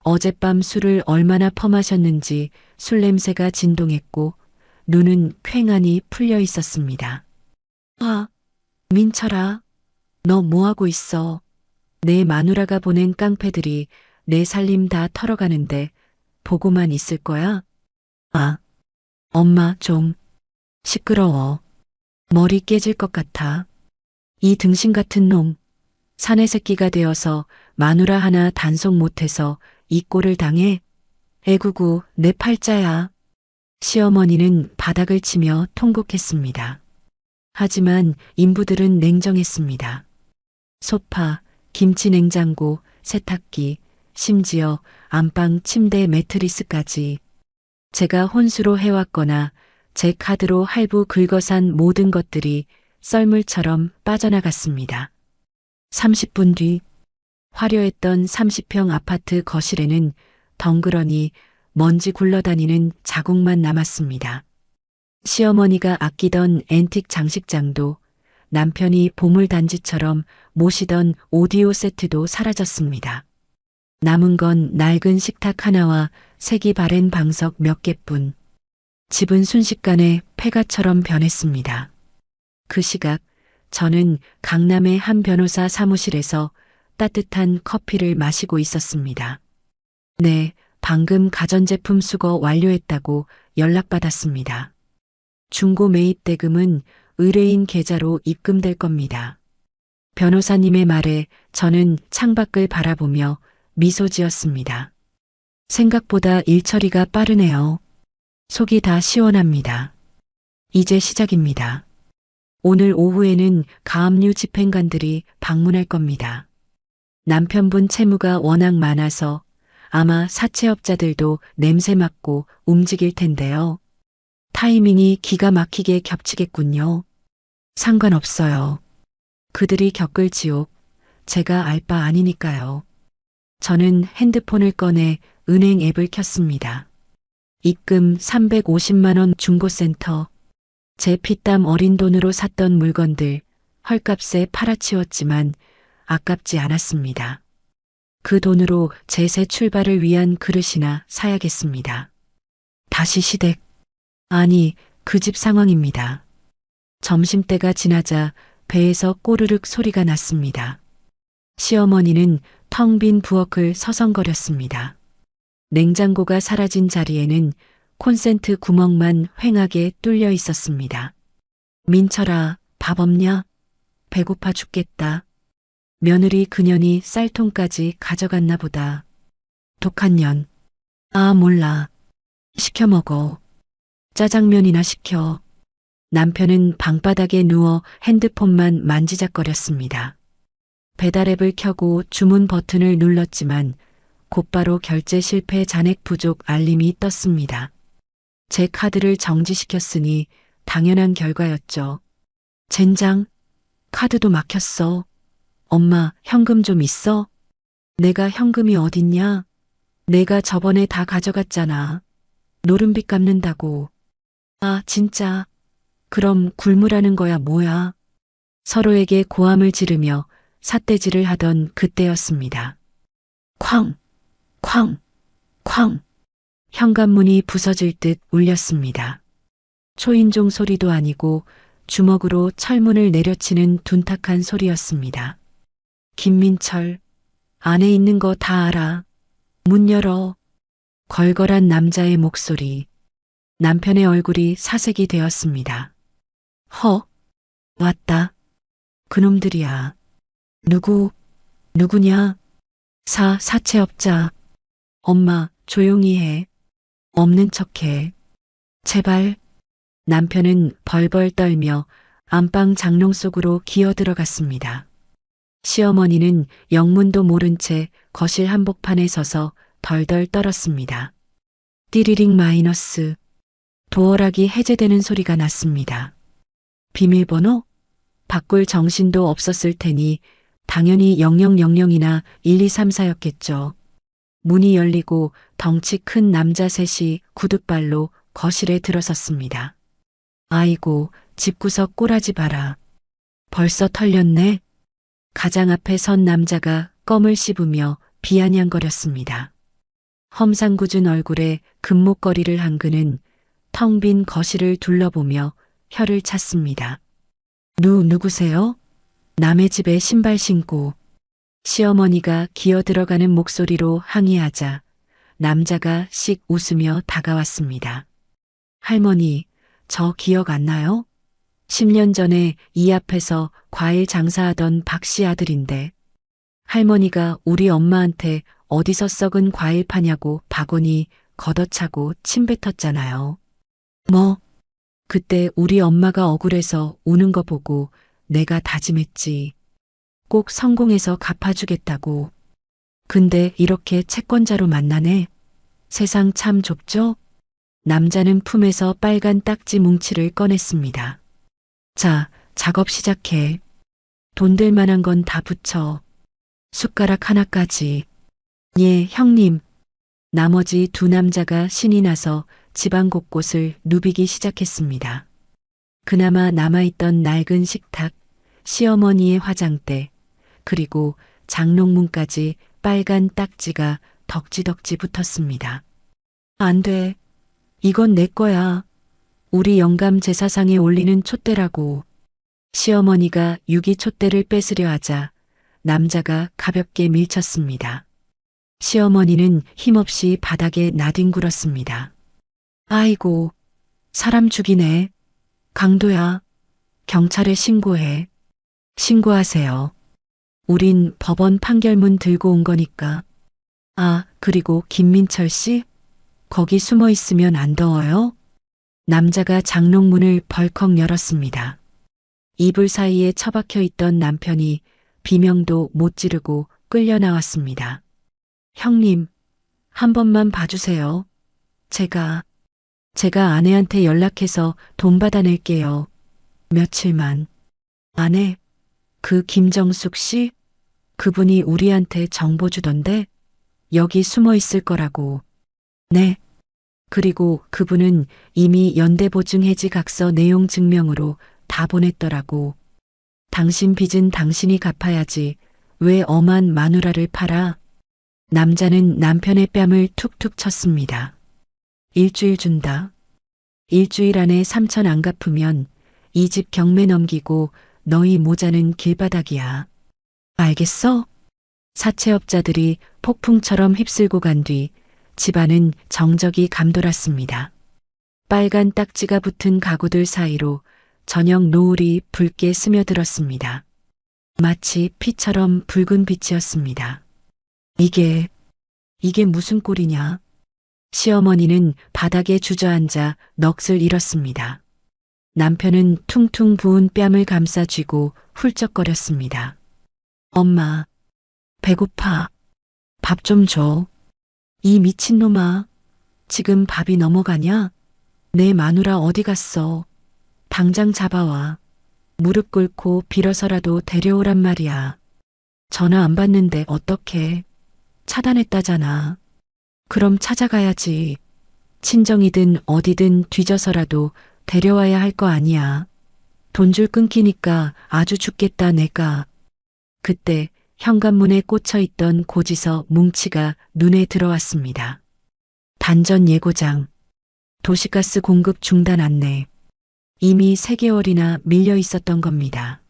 어젯밤 술을 얼마나 퍼마셨는지 술 냄새가 진동했고 눈은 퀭하니 풀려 있었습니다. 아, 민철아, 너 뭐하고 있어? 내 마누라가 보낸 깡패들이 내 살림 다 털어가는데 보고만 있을 거야? 아, 엄마 좀 시끄러워. 머리 깨질 것 같아. 이 등신 같은 놈, 사내 새끼가 되어서 마누라 하나 단속 못해서 이 꼴을 당해? 애구구, 내 팔자야. 시어머니는 바닥을 치며 통곡했습니다. 하지만 인부들은 냉정했습니다. 소파, 김치 냉장고, 세탁기, 심지어 안방 침대 매트리스까지 제가 혼수로 해왔거나 제 카드로 할부 긁어산 모든 것들이 썰물처럼 빠져나갔습니다. 30분 뒤 화려했던 30평 아파트 거실에는 덩그러니 먼지 굴러다니는 자국만 남았습니다. 시어머니가 아끼던 앤틱 장식장도 남편이 보물단지처럼 모시던 오디오 세트도 사라졌습니다. 남은 건 낡은 식탁 하나와 색이 바랜 방석 몇 개뿐. 집은 순식간에 폐가처럼 변했습니다. 그 시각 저는 강남의 한 변호사 사무실에서 따뜻한 커피를 마시고 있었습니다. 네, 방금 가전제품 수거 완료했다고 연락받았습니다. 중고 매입 대금은 의뢰인 계좌로 입금될 겁니다. 변호사님의 말에 저는 창밖을 바라보며 미소 지었습니다. 생각보다 일 처리가 빠르네요. 속이 다 시원합니다. 이제 시작입니다. 오늘 오후에는 가압류 집행관들이 방문할 겁니다. 남편분 채무가 워낙 많아서 아마 사채업자들도 냄새 맡고 움직일 텐데요. 타이밍이 기가 막히게 겹치겠군요. 상관없어요. 그들이 겪을 지옥, 제가 알 바 아니니까요. 저는 핸드폰을 꺼내 은행 앱을 켰습니다. 입금 350만 원 중고센터. 제 피땀 어린 돈으로 샀던 물건들 헐값에 팔아치웠지만 아깝지 않았습니다. 그 돈으로 제 새 출발을 위한 그릇이나 사야겠습니다. 다시 시댁. 아니, 그 집 상황입니다. 점심때가 지나자 배에서 꼬르륵 소리가 났습니다. 시어머니는 텅 빈 부엌을 서성거렸습니다. 냉장고가 사라진 자리에는 콘센트 구멍만 휑하게 뚫려 있었습니다. 민철아, 밥 없냐? 배고파 죽겠다. 며느리 그년이 쌀통까지 가져갔나 보다. 독한 년. 아, 몰라. 시켜 먹어. 짜장면이나 시켜. 남편은 방바닥에 누워 핸드폰만 만지작거렸습니다. 배달앱을 켜고 주문 버튼을 눌렀지만 곧바로 결제 실패 잔액 부족 알림이 떴습니다. 제 카드를 정지시켰으니 당연한 결과였죠. 젠장, 카드도 막혔어. 엄마, 현금 좀 있어? 내가 현금이 어딨냐? 내가 저번에 다 가져갔잖아. 노름빚 갚는다고. 아, 진짜. 그럼 굴무라는 거야 뭐야? 서로에게 고함을 지르며 삿대질을 하던 그때였습니다. 쾅, 쾅, 쾅. 현관문이 부서질 듯 울렸습니다. 초인종 소리도 아니고 주먹으로 철문을 내려치는 둔탁한 소리였습니다. 김민철, 안에 있는 거 다 알아. 문 열어. 걸걸한 남자의 목소리. 남편의 얼굴이 사색이 되었습니다. 왔다. 그놈들이야. 누구냐? 사채업자. 엄마, 조용히 해. 없는 척해. 제발. 남편은 벌벌 떨며 안방 장롱 속으로 기어 들어갔습니다. 시어머니는 영문도 모른 채 거실 한복판에 서서 덜덜 떨었습니다. 띠리링 마이너스. 도어락이 해제되는 소리가 났습니다. 비밀번호? 바꿀 정신도 없었을 테니 당연히 0000이나 1234였겠죠. 문이 열리고 덩치 큰 남자 셋이 구둣발로 거실에 들어섰습니다. 아이고, 집구석 꼬라지 봐라. 벌써 털렸네. 가장 앞에 선 남자가 껌을 씹으며 비아냥거렸습니다. 험상궂은 얼굴에 금목걸이를 한 그는 텅 빈 거실을 둘러보며 혀를 찼습니다. 누구세요? 남의 집에 신발 신고. 시어머니가 기어 들어가는 목소리로 항의하자 남자가 씩 웃으며 다가왔습니다. 할머니, 저 기억 안 나요? 10년 전에 이 앞에서 과일 장사하던 박씨 아들인데 할머니가 우리 엄마한테 어디서 썩은 과일 파냐고 바구니 걷어차고 침 뱉었잖아요. 그때 우리 엄마가 억울해서 우는 거 보고 내가 다짐했지. 꼭 성공해서 갚아주겠다고. 근데 이렇게 채권자로 만나네. 세상 참 좁죠? 남자는 품에서 빨간 딱지 뭉치를 꺼냈습니다. 자, 작업 시작해. 돈 될 만한 건 다 붙여. 숟가락 하나까지. 예, 형님. 나머지 두 남자가 신이 나서 집안 곳곳을 누비기 시작했습니다. 그나마 남아있던 낡은 식탁, 시어머니의 화장대, 그리고 장롱문까지 빨간 딱지가 덕지덕지 붙었습니다. 안 돼. 이건 내 거야. 우리 영감 제사상에 올리는 촛대라고. 시어머니가 유기 촛대를 뺏으려 하자 남자가 가볍게 밀쳤습니다. 시어머니는 힘없이 바닥에 나뒹굴었습니다. 아이고, 사람 죽이네. 강도야. 경찰에 신고해. 신고하세요. 우린 법원 판결문 들고 온 거니까. 아, 그리고 김민철 씨? 거기 숨어 있으면 안 더워요? 남자가 장롱문을 벌컥 열었습니다. 이불 사이에 처박혀 있던 남편이 비명도 못 지르고 끌려 나왔습니다. 형님, 한 번만 봐주세요. 제가 아내한테 연락해서 돈 받아낼게요. 며칠만. 아내, 그 김정숙 씨? 그분이 우리한테 정보 주던데 여기 숨어 있을 거라고. 네. 그리고 그분은 이미 연대보증해지각서 내용 증명으로 다 보냈더라고. 당신 빚은 당신이 갚아야지. 왜 엄한 마누라를 팔아? 남자는 남편의 뺨을 툭툭 쳤습니다. 일주일 준다. 일주일 안에 3천 안 갚으면 이 집 경매 넘기고 너희 모자는 길바닥이야. 알겠어? 사채업자들이 폭풍처럼 휩쓸고 간 뒤 집안은 정적이 감돌았습니다. 빨간 딱지가 붙은 가구들 사이로 저녁 노을이 붉게 스며들었습니다. 마치 피처럼 붉은 빛이었습니다. 이게 무슨 꼴이냐? 시어머니는 바닥에 주저앉아 넋을 잃었습니다. 남편은 퉁퉁 부은 뺨을 감싸 쥐고 훌쩍거렸습니다. 엄마, 배고파. 밥 좀 줘. 이 미친놈아. 지금 밥이 넘어가냐? 내 마누라 어디 갔어? 당장 잡아와. 무릎 꿇고 빌어서라도 데려오란 말이야. 전화 안 받는데 어떡해? 차단했다잖아. 그럼 찾아가야지. 친정이든 어디든 뒤져서라도 데려와야 할 거 아니야. 돈줄 끊기니까 아주 죽겠다 내가. 그때 현관문에 꽂혀 있던 고지서 뭉치가 눈에 들어왔습니다. 단전 예고장, 도시가스 공급 중단 안내. 이미 3개월이나 밀려 있었던 겁니다.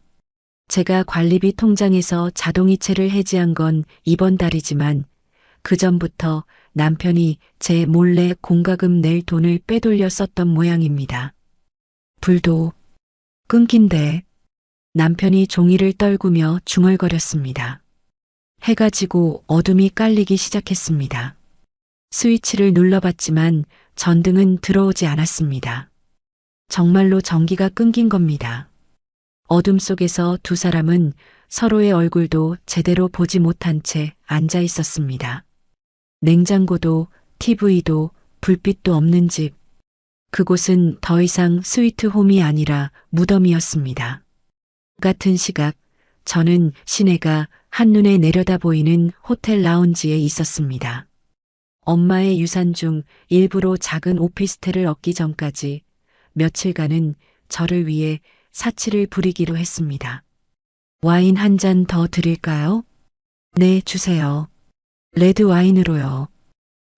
제가 관리비 통장에서 자동이체를 해지한 건 이번 달이지만 그 전부터 남편이 제 몰래 공과금 낼 돈을 빼돌려 썼던 모양입니다. 불도 끊긴대. 남편이 종이를 떨구며 중얼거렸습니다. 해가 지고 어둠이 깔리기 시작했습니다. 스위치를 눌러봤지만 전등은 들어오지 않았습니다. 정말로 전기가 끊긴 겁니다. 어둠 속에서 두 사람은 서로의 얼굴도 제대로 보지 못한 채 앉아 있었습니다. 냉장고도 TV도 불빛도 없는 집. 그곳은 더 이상 스위트홈이 아니라 무덤이었습니다. 같은 시각 저는 시내가 한눈에 내려다 보이는 호텔 라운지에 있었습니다. 엄마의 유산 중 일부로 작은 오피스텔을 얻기 전까지 며칠간은 저를 위해 사치를 부리기로 했습니다. 와인 한 잔 더 드릴까요? 네, 주세요. 레드 와인으로요.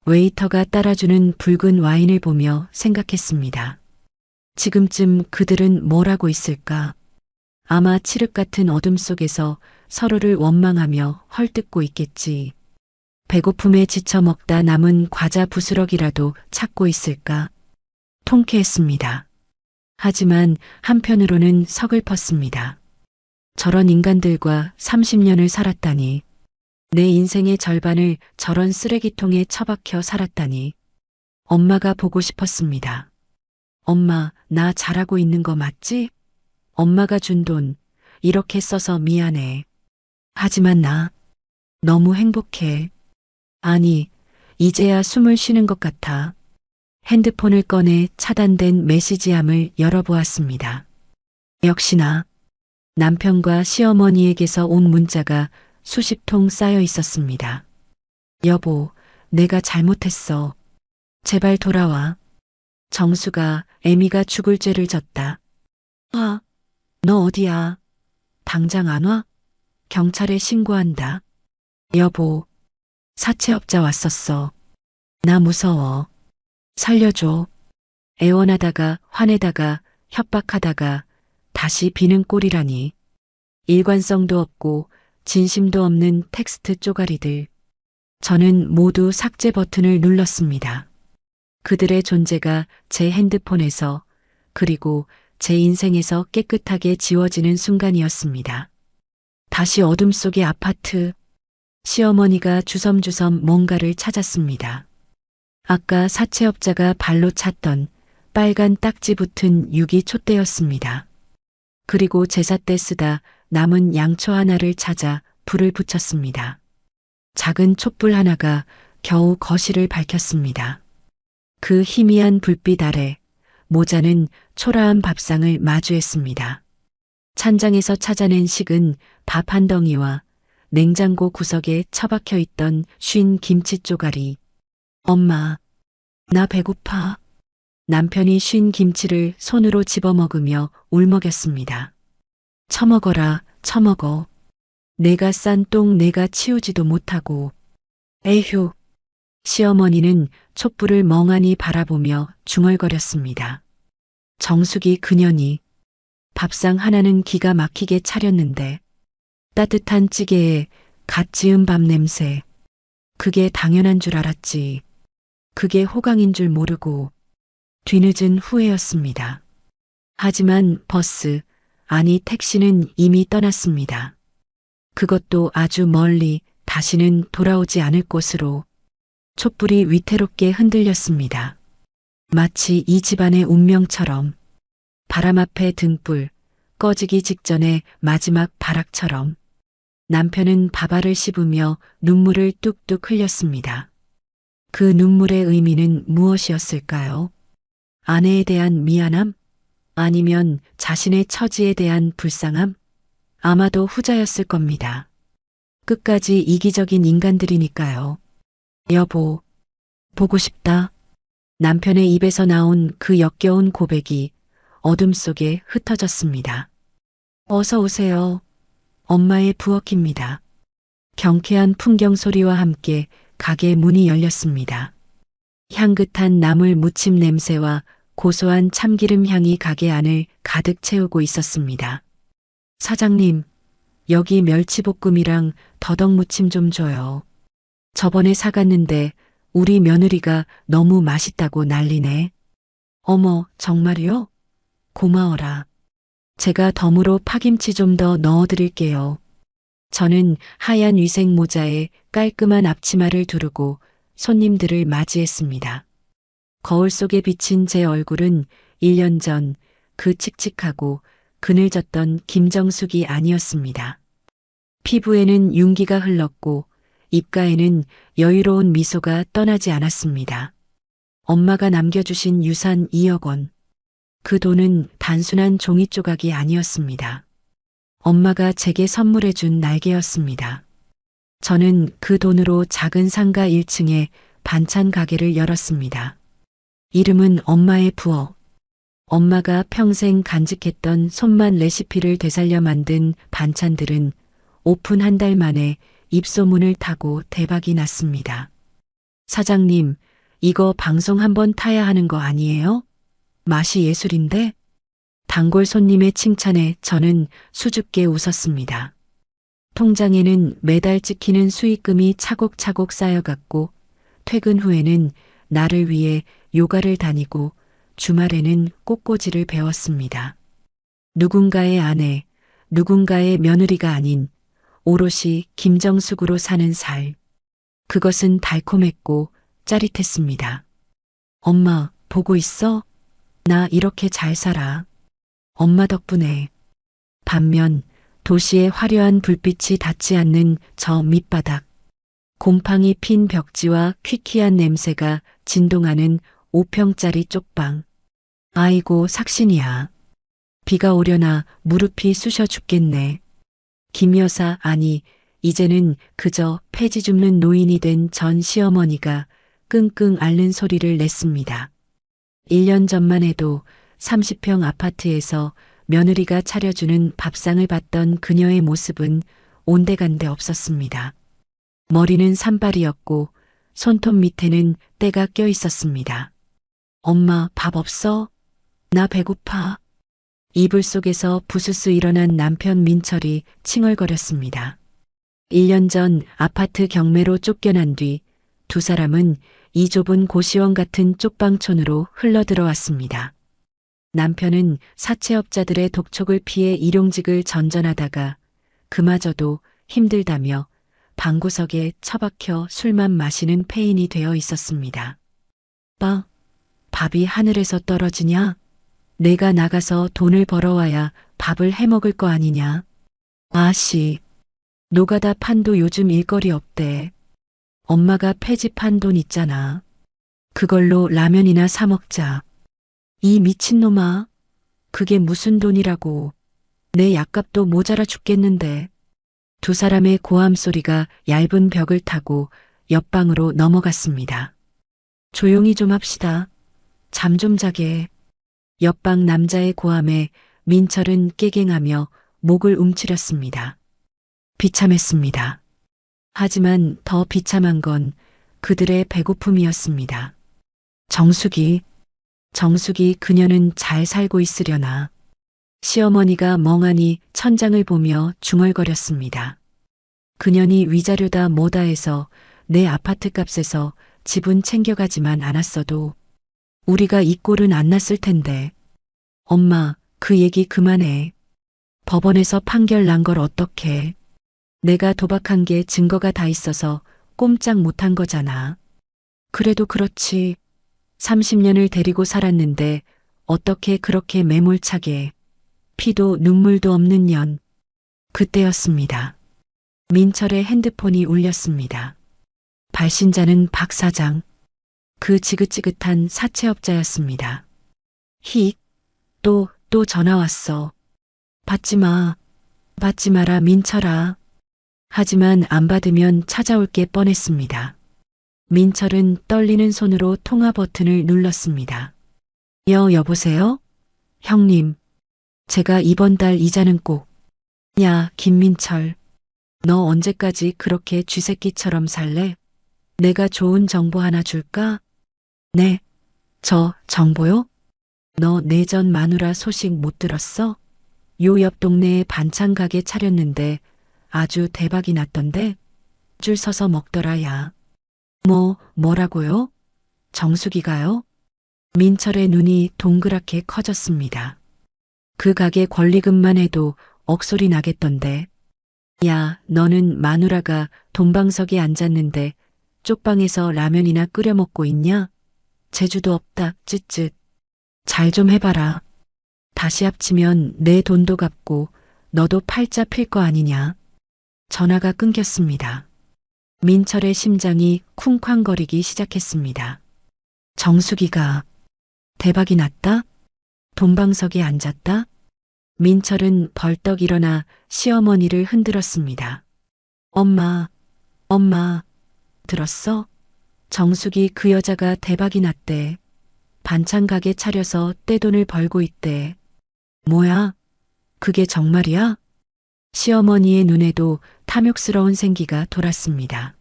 웨이터가 따라주는 붉은 와인을 보며 생각했습니다. 지금쯤 그들은 뭘 하고 있을까? 아마 칠흑 같은 어둠 속에서 서로를 원망하며 헐뜯고 있겠지. 배고픔에 지쳐 먹다 남은 과자 부스러기라도 찾고 있을까? 통쾌했습니다. 하지만 한편으로는 서글펐습니다. 저런 인간들과 30년을 살았다니. 내 인생의 절반을 저런 쓰레기통에 처박혀 살았다니. 엄마가 보고 싶었습니다. 엄마, 나 잘하고 있는 거 맞지? 엄마가 준 돈 이렇게 써서 미안해. 하지만 나 너무 행복해. 아니, 이제야 숨을 쉬는 것 같아. 핸드폰을 꺼내 차단된 메시지함을 열어보았습니다. 역시나 남편과 시어머니에게서 온 문자가 수십 통 쌓여 있었습니다. 여보, 내가 잘못했어. 제발 돌아와. 정수가 애미가 죽을 죄를 졌다. 와, 너 어디야? 당장 안 와? 경찰에 신고한다. 여보, 사채업자 왔었어. 나 무서워. 살려줘. 애원하다가 화내다가 협박하다가 다시 비는 꼴이라니. 일관성도 없고 진심도 없는 텍스트 쪼가리들. 저는 모두 삭제 버튼을 눌렀습니다. 그들의 존재가 제 핸드폰에서 그리고 제 인생에서 깨끗하게 지워지는 순간이었습니다. 다시 어둠 속의 아파트. 시어머니가 주섬주섬 뭔가를 찾았습니다. 아까 사채업자가 발로 찼던 빨간 딱지 붙은 유기 촛대였습니다. 그리고 제사 때 쓰다 남은 양초 하나를 찾아 불을 붙였습니다. 작은 촛불 하나가 겨우 거실을 밝혔습니다. 그 희미한 불빛 아래 모자는 초라한 밥상을 마주했습니다. 찬장에서 찾아낸 식은 밥 한 덩이와 냉장고 구석에 처박혀 있던 쉰 김치 쪼가리. 엄마, 나 배고파. 남편이 쉰 김치를 손으로 집어먹으며 울먹였습니다. 처먹어라, 처먹어. 내가 싼 똥 내가 치우지도 못하고. 에휴. 시어머니는 촛불을 멍하니 바라보며 중얼거렸습니다. 정숙이 그년이 밥상 하나는 기가 막히게 차렸는데 따뜻한 찌개에 갓 지은 밥 냄새. 그게 당연한 줄 알았지. 그게 호강인 줄 모르고 뒤늦은 후회였습니다. 하지만 버스, 아니 택시는 이미 떠났습니다. 그것도 아주 멀리 다시는 돌아오지 않을 곳으로. 촛불이 위태롭게 흔들렸습니다. 마치 이 집안의 운명처럼. 바람 앞에 등불, 꺼지기 직전의 마지막 발악처럼. 남편은 밥알을 씹으며 눈물을 뚝뚝 흘렸습니다. 그 눈물의 의미는 무엇이었을까요? 아내에 대한 미안함? 아니면 자신의 처지에 대한 불쌍함? 아마도 후자였을 겁니다. 끝까지 이기적인 인간들이니까요. 여보, 보고 싶다. 남편의 입에서 나온 그 역겨운 고백이 어둠 속에 흩어졌습니다. 어서 오세요. 엄마의 부엌입니다. 경쾌한 풍경 소리와 함께 가게 문이 열렸습니다. 향긋한 나물 무침 냄새와 고소한 참기름 향이 가게 안을 가득 채우고 있었습니다. 사장님, 여기 멸치볶음이랑 더덕무침 좀 줘요. 저번에 사갔는데 우리 며느리가 너무 맛있다고 난리네. 어머, 정말요? 고마워라. 제가 덤으로 파김치 좀 더 넣어드릴게요. 저는 하얀 위생 모자에 깔끔한 앞치마를 두르고 손님들을 맞이했습니다. 거울 속에 비친 제 얼굴은 1년 전 그 칙칙하고 그늘졌던 김정숙이 아니었습니다. 피부에는 윤기가 흘렀고 입가에는 여유로운 미소가 떠나지 않았습니다. 엄마가 남겨주신 유산 2억 원. 그 돈은 단순한 종이 조각이 아니었습니다. 엄마가 제게 선물해준 날개였습니다. 저는 그 돈으로 작은 상가 1층에 반찬 가게를 열었습니다. 이름은 엄마의 부엌. 엄마가 평생 간직했던 손맛 레시피를 되살려 만든 반찬들은 오픈 한 달 만에 입소문을 타고 대박이 났습니다. 사장님, 이거 방송 한번 타야 하는 거 아니에요? 맛이 예술인데? 단골 손님의 칭찬에 저는 수줍게 웃었습니다. 통장에는 매달 찍히는 수익금이 차곡차곡 쌓여갔고 퇴근 후에는 나를 위해 요가를 다니고 주말에는 꽃꽂이를 배웠습니다. 누군가의 아내, 누군가의 며느리가 아닌 오롯이 김정숙으로 사는 살. 그것은 달콤했고 짜릿했습니다. 엄마, 보고 있어? 나 이렇게 잘 살아. 엄마 덕분에. 반면 도시의 화려한 불빛이 닿지 않는 저 밑바닥. 곰팡이 핀 벽지와 퀴퀴한 냄새가 진동하는 5평짜리 쪽방. 아이고 삭신이야. 비가 오려나 무릎이 쑤셔 죽겠네. 김 여사 아니 이제는 그저 폐지 줍는 노인이 된 전 시어머니가 끙끙 앓는 소리를 냈습니다. 1년 전만 해도 30평 아파트에서 며느리가 차려주는 밥상을 받던 그녀의 모습은 온데간데 없었습니다. 머리는 산발이었고 손톱 밑에는 때가 껴 있었습니다. 엄마 밥 없어? 나 배고파. 이불 속에서 부스스 일어난 남편 민철이 칭얼거렸습니다. 1년 전 아파트 경매로 쫓겨난 뒤 두 사람은 이 좁은 고시원 같은 쪽방촌으로 흘러들어왔습니다. 남편은 사채업자들의 독촉을 피해 일용직을 전전하다가 그마저도 힘들다며 방구석에 처박혀 술만 마시는 폐인이 되어 있었습니다. 밥이 하늘에서 떨어지냐? 내가 나가서 돈을 벌어와야 밥을 해먹을 거 아니냐? 아씨, 노가다 판도 요즘 일거리 없대. 엄마가 폐지판 돈 있잖아. 그걸로 라면이나 사 먹자. 이 미친놈아, 그게 무슨 돈이라고. 내 약값도 모자라 죽겠는데. 두 사람의 고함 소리가 얇은 벽을 타고 옆방으로 넘어갔습니다. 조용히 좀 합시다. 잠 좀 자게. 옆방 남자의 고함에 민철은 깨갱하며 목을 움츠렸습니다. 비참했습니다. 하지만 더 비참한 건 그들의 배고픔이었습니다. 정숙이 그녀는 잘 살고 있으려나. 시어머니가 멍하니 천장을 보며 중얼거렸습니다. 그년이 위자료다 뭐다 해서 내 아파트 값에서 지분 챙겨가지만 않았어도 우리가 이 꼴은 안 났을 텐데. 엄마, 그 얘기 그만해. 법원에서 판결 난 걸 어떡해. 내가 도박한 게 증거가 다 있어서 꼼짝 못한 거잖아. 그래도 그렇지. 30년을 데리고 살았는데 어떻게 그렇게 매몰차게, 피도 눈물도 없는 년. 그때였습니다. 민철의 핸드폰이 울렸습니다. 발신자는 박 사장. 그 지긋지긋한 사채업자였습니다. 히, 또 전화 왔어. 받지 마. 받지 마라, 민철아. 하지만 안 받으면 찾아올 게 뻔했습니다. 민철은 떨리는 손으로 통화 버튼을 눌렀습니다. 여보세요? 형님. 제가 이번 달 이자는 꼭. 야, 김민철. 너 언제까지 그렇게 쥐새끼처럼 살래? 내가 좋은 정보 하나 줄까? 네. 정보요? 너 내전 마누라 소식 못 들었어? 요 옆 동네에 반찬 가게 차렸는데 아주 대박이 났던데? 줄 서서 먹더라, 야. 뭐라고요? 정수기가요? 민철의 눈이 동그랗게 커졌습니다. 그 가게 권리금만 해도 억소리 나겠던데. 야, 너는 마누라가 동방석에 앉았는데 쪽방에서 라면이나 끓여 먹고 있냐? 재주도 없다, 쯧쯧. 잘 좀 해봐라. 다시 합치면 내 돈도 갚고 너도 팔자 필 거 아니냐. 전화가 끊겼습니다. 민철의 심장이 쿵쾅거리기 시작했습니다. 정수기가 대박이 났다? 돈방석에 앉았다? 민철은 벌떡 일어나 시어머니를 흔들었습니다. 엄마, 들었어? 정숙이 그 여자가 대박이 났대. 반찬 가게 차려서 떼돈을 벌고 있대. 뭐야? 그게 정말이야? 시어머니의 눈에도 탐욕스러운 생기가 돌았습니다.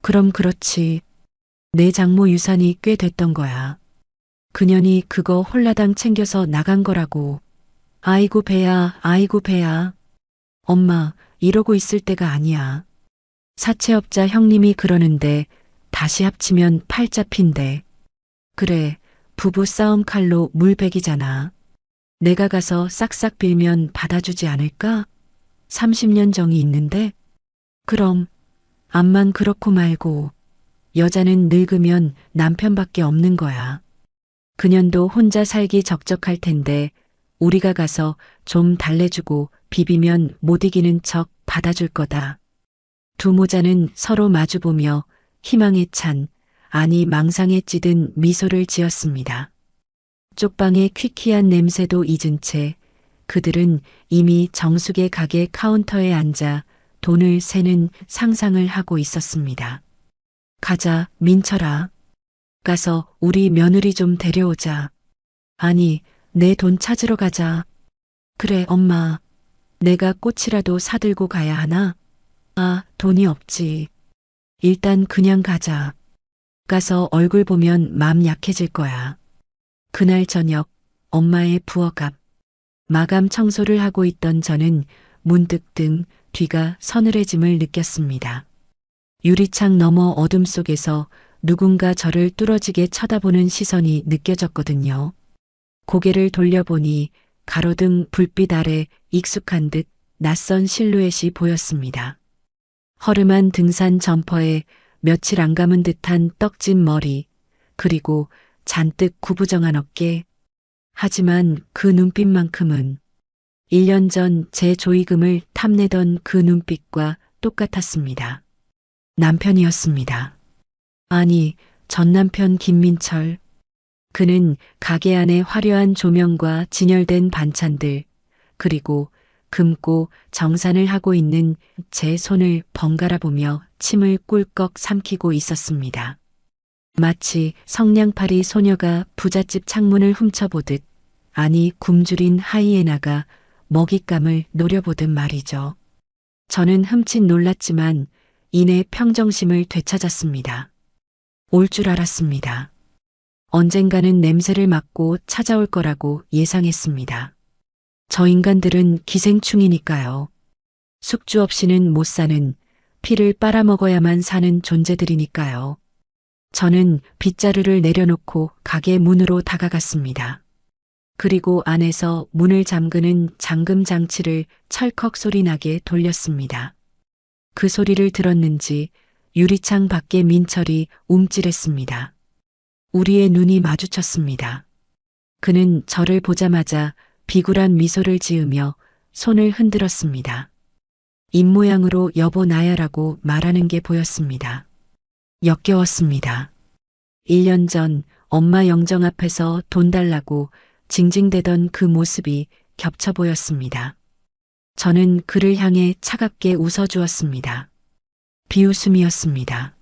그럼 그렇지. 내 장모 유산이 꽤 됐던 거야. 그년이 그거 홀라당 챙겨서 나간 거라고. 아이고 배야, 아이고 배야. 엄마, 이러고 있을 때가 아니야. 사채업자 형님이 그러는데 다시 합치면 팔자핀데. 그래, 부부 싸움 칼로 물백이잖아. 내가 가서 싹싹 빌면 받아주지 않을까? 30년 정이 있는데? 그럼, 암만 그렇고 말고, 여자는 늙으면 남편밖에 없는 거야. 그년도 혼자 살기 적적할 텐데, 우리가 가서 좀 달래주고 비비면 못 이기는 척 받아줄 거다. 두 모자는 서로 마주보며 희망에 찬, 아니 망상에 찌든 미소를 지었습니다. 쪽방의 퀴퀴한 냄새도 잊은 채 그들은 이미 정숙의 가게 카운터에 앉아 돈을 세는 상상을 하고 있었습니다. 가자, 민철아. 가서 우리 며느리 좀 데려오자. 아니, 내 돈 찾으러 가자. 그래, 엄마. 내가 꽃이라도 사들고 가야 하나? 아, 돈이 없지. 일단 그냥 가자. 가서 얼굴 보면 맘 약해질 거야. 그날 저녁 엄마의 부엌 앞 마감 청소를 하고 있던 저는 문득 등 뒤가 서늘해짐을 느꼈습니다. 유리창 너머 어둠 속에서 누군가 저를 뚫어지게 쳐다보는 시선이 느껴졌거든요. 고개를 돌려보니 가로등 불빛 아래 익숙한 듯 낯선 실루엣이 보였습니다. 허름한 등산 점퍼에 며칠 안 감은 듯한 떡진 머리, 그리고 잔뜩 구부정한 어깨. 하지만 그 눈빛만큼은 1년 전 제 조의금을 탐내던 그 눈빛과 똑같았습니다. 남편이었습니다. 아니, 전 남편 김민철. 그는 가게 안의 화려한 조명과 진열된 반찬들, 그리고 금고 정산을 하고 있는 제 손을 번갈아 보며 침을 꿀꺽 삼키고 있었습니다. 마치 성냥팔이 소녀가 부잣집 창문을 훔쳐보듯, 아니 굶주린 하이에나가 먹잇감을 노려보듯 말이죠. 저는 흠칫 놀랐지만 이내 평정심을 되찾았습니다. 올 줄 알았습니다. 언젠가는 냄새를 맡고 찾아올 거라고 예상했습니다. 저 인간들은 기생충이니까요. 숙주 없이는 못 사는, 피를 빨아먹어야만 사는 존재들이니까요. 저는 빗자루를 내려놓고 가게 문으로 다가갔습니다. 그리고 안에서 문을 잠그는 잠금 장치를 철컥 소리나게 돌렸습니다. 그 소리를 들었는지 유리창 밖에 민철이 움찔했습니다. 우리의 눈이 마주쳤습니다. 그는 저를 보자마자 비굴한 미소를 지으며 손을 흔들었습니다. 입모양으로 여보 나야라고 말하는 게 보였습니다. 역겨웠습니다. 1년 전 엄마 영정 앞에서 돈 달라고 징징대던 그 모습이 겹쳐 보였습니다. 저는 그를 향해 차갑게 웃어주었습니다. 비웃음이었습니다.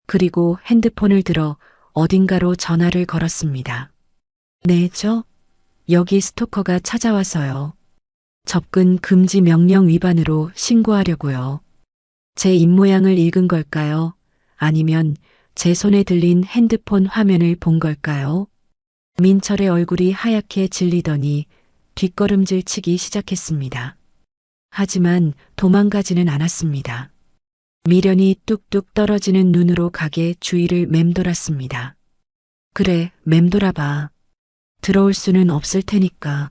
그리고 핸드폰을 들어 어딘가로 전화를 걸었습니다. 네, 여기 스토커가 찾아와서요. 접근 금지 명령 위반으로 신고하려고요. 제 입모양을 읽은 걸까요? 아니면 제 손에 들린 핸드폰 화면을 본 걸까요? 민철의 얼굴이 하얗게 질리더니 뒷걸음질 치기 시작했습니다. 하지만 도망가지는 않았습니다. 미련이 뚝뚝 떨어지는 눈으로 가게 주위를 맴돌았습니다. 그래, 맴돌아봐. 들어올 수는 없을 테니까.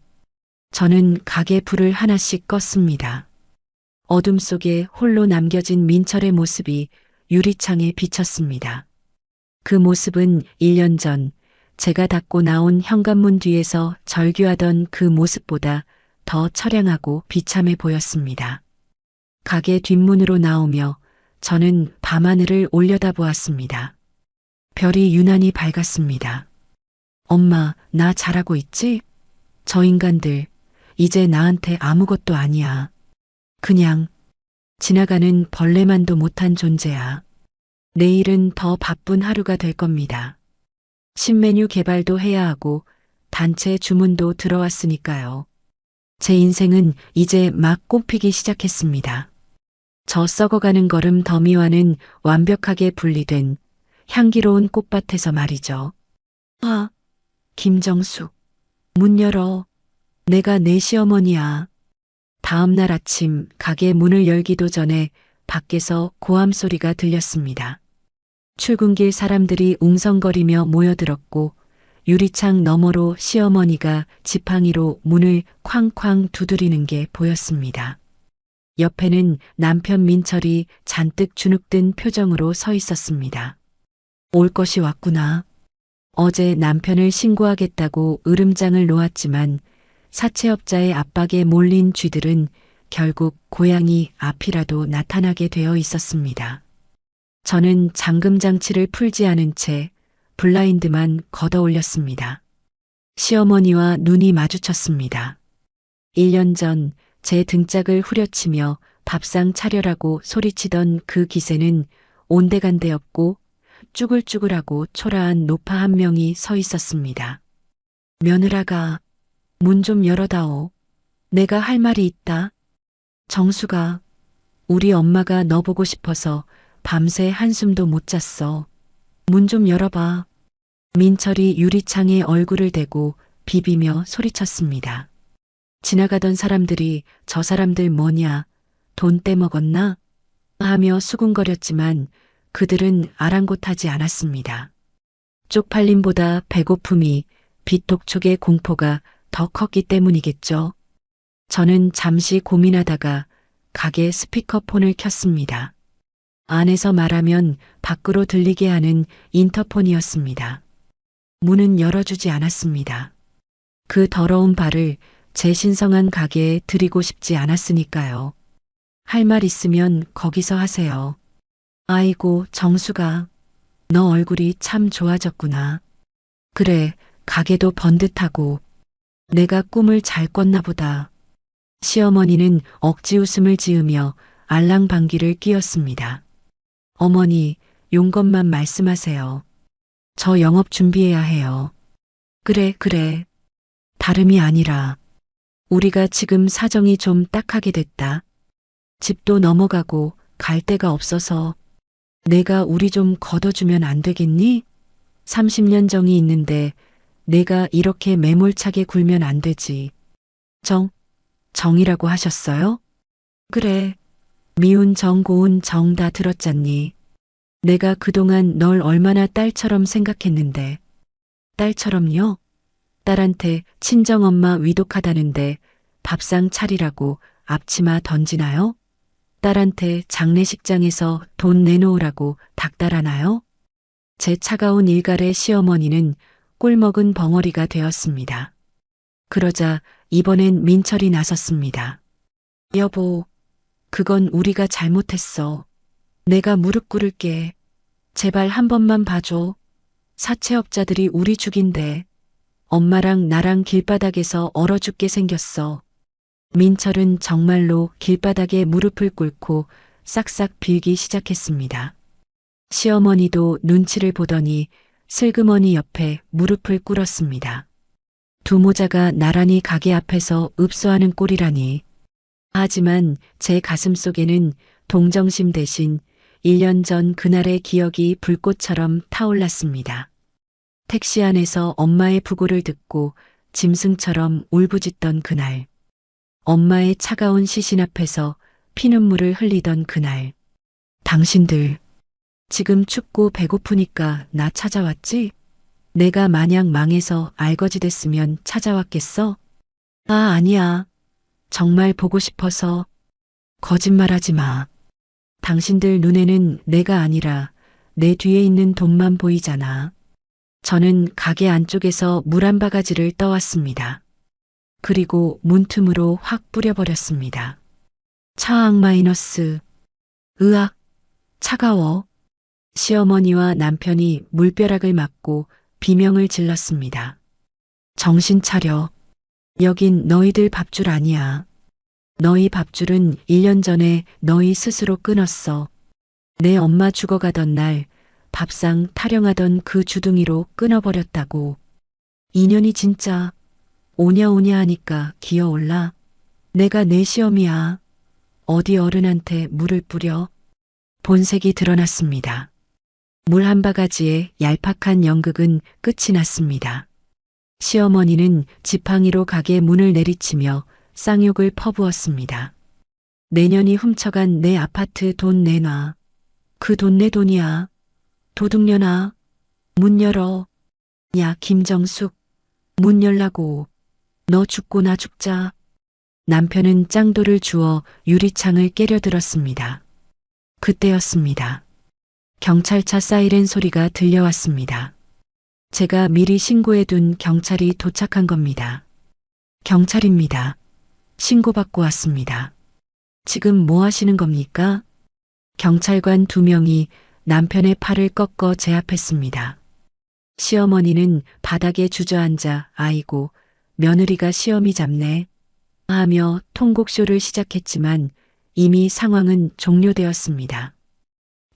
저는 가게 불을 하나씩 껐습니다. 어둠 속에 홀로 남겨진 민철의 모습이 유리창에 비쳤습니다. 그 모습은 1년 전 제가 닫고 나온 현관문 뒤에서 절규하던 그 모습보다 더 처량하고 비참해 보였습니다. 가게 뒷문으로 나오며 저는 밤하늘을 올려다보았습니다. 별이 유난히 밝았습니다. 엄마, 나 잘하고 있지? 저 인간들, 이제 나한테 아무것도 아니야. 그냥 지나가는 벌레만도 못한 존재야. 내일은 더 바쁜 하루가 될 겁니다. 신메뉴 개발도 해야 하고 단체 주문도 들어왔으니까요. 제 인생은 이제 막 꽃피기 시작했습니다. 저 썩어가는 걸음 더미와는 완벽하게 분리된 향기로운 꽃밭에서 말이죠. 아, 김정숙, 문 열어. 내가 내 시어머니야. 다음 날 아침 가게 문을 열기도 전에 밖에서 고함 소리가 들렸습니다. 출근길 사람들이 웅성거리며 모여들었고 유리창 너머로 시어머니가 지팡이로 문을 쾅쾅 두드리는 게 보였습니다. 옆에는 남편 민철이 잔뜩 주눅든 표정으로 서 있었습니다. 올 것이 왔구나. 어제 남편을 신고하겠다고 으름장을 놓았지만 사채업자의 압박에 몰린 쥐들은 결국 고양이 앞이라도 나타나게 되어 있었습니다. 저는 잠금 장치를 풀지 않은 채 블라인드만 걷어 올렸습니다. 시어머니와 눈이 마주쳤습니다. 1년 전 제 등짝을 후려치며 밥상 차려라고 소리치던 그 기세는 온데간데 없고 쭈글쭈글하고 초라한 노파 한 명이 서 있었습니다. 며느라가 문 좀 열어다오. 내가 할 말이 있다. 정수가, 우리 엄마가 너 보고 싶어서 밤새 한숨도 못 잤어. 문 좀 열어봐. 민철이 유리창에 얼굴을 대고 비비며 소리쳤습니다. 지나가던 사람들이 저 사람들 뭐냐, 돈 떼먹었나? 하며 수군거렸지만 그들은 아랑곳하지 않았습니다. 쪽팔림보다 배고픔이 빚독촉의 공포가 더 컸기 때문이겠죠. 저는 잠시 고민하다가 가게 스피커폰을 켰습니다. 안에서 말하면 밖으로 들리게 하는 인터폰이었습니다. 문은 열어주지 않았습니다. 그 더러운 발을 제 신성한 가게에 들이고 싶지 않았으니까요. 할 말 있으면 거기서 하세요. 아이고, 정수가, 너 얼굴이 참 좋아졌구나. 그래, 가게도 번듯하고 내가 꿈을 잘 꿨나 보다. 시어머니는 억지 웃음을 지으며 알랑방귀를 뀌었습니다. 어머니, 용건만 말씀하세요. 저 영업 준비해야 해요. 그래. 다름이 아니라 우리가 지금 사정이 좀 딱하게 됐다. 집도 넘어가고 갈 데가 없어서 내가 우리 좀 걷어주면 안 되겠니? 30년 정이 있는데 내가 이렇게 매몰차게 굴면 안 되지. 정이라고 하셨어요? 그래. 미운 정, 고운 정 다 들었잖니. 내가 그동안 널 얼마나 딸처럼 생각했는데. 딸처럼요? 딸한테 친정엄마 위독하다는데 밥상 차리라고 앞치마 던지나요? 딸한테 장례식장에서 돈 내놓으라고 닥달하나요? 제 차가운 일갈의 시어머니는 꿀먹은 벙어리가 되었습니다. 그러자 이번엔 민철이 나섰습니다. 여보, 그건 우리가 잘못했어. 내가 무릎 꿇을게. 제발 한 번만 봐줘. 사채업자들이 우리 죽인대. 엄마랑 나랑 길바닥에서 얼어 죽게 생겼어. 민철은 정말로 길바닥에 무릎을 꿇고 싹싹 빌기 시작했습니다. 시어머니도 눈치를 보더니 슬그머니 옆에 무릎을 꿇었습니다. 두 모자가 나란히 가게 앞에서 읍소하는 꼴이라니. 하지만 제 가슴 속에는 동정심 대신 1년 전 그날의 기억이 불꽃처럼 타올랐습니다. 택시 안에서 엄마의 부고를 듣고 짐승처럼 울부짖던 그날. 엄마의 차가운 시신 앞에서 피눈물을 흘리던 그날. 당신들, 지금 춥고 배고프니까 나 찾아왔지? 내가 마냥 망해서 알거지 됐으면 찾아왔겠어? 아, 아니야. 정말 보고 싶어서. 거짓말하지 마. 당신들 눈에는 내가 아니라 내 뒤에 있는 돈만 보이잖아. 저는 가게 안쪽에서 물 한 바가지를 떠왔습니다. 그리고 문틈으로 확 뿌려버렸습니다. 차악 마이너스. 으악, 차가워. 시어머니와 남편이 물벼락을 맞고 비명을 질렀습니다. 정신 차려. 여긴 너희들 밥줄 아니야. 너희 밥줄은 1년 전에 너희 스스로 끊었어. 내 엄마 죽어가던 날 밥상 타령하던 그 주둥이로 끊어버렸다고. 인연이 진짜 오냐 오냐 하니까 기어올라. 내가 내 시험이야. 어디 어른한테 물을 뿌려. 본색이 드러났습니다. 물 한 바가지에 얄팍한 연극은 끝이 났습니다. 시어머니는 지팡이로 가게 문을 내리치며 쌍욕을 퍼부었습니다. 내년이 훔쳐간 내 아파트 돈 내놔. 그 돈 내 돈이야. 도둑년아. 문 열어. 야, 김정숙. 문 열라고. 너 죽고 나 죽자. 남편은 짱돌을 주워 유리창을 깨려들었습니다. 그때였습니다. 경찰차 사이렌 소리가 들려왔습니다. 제가 미리 신고해둔 경찰이 도착한 겁니다. 경찰입니다. 신고받고 왔습니다. 지금 뭐 하시는 겁니까? 경찰관 2명이 남편의 팔을 꺾어 제압했습니다. 시어머니는 바닥에 주저앉아 아이고, 며느리가 시험이 잡네 하며 통곡쇼를 시작했지만 이미 상황은 종료되었습니다.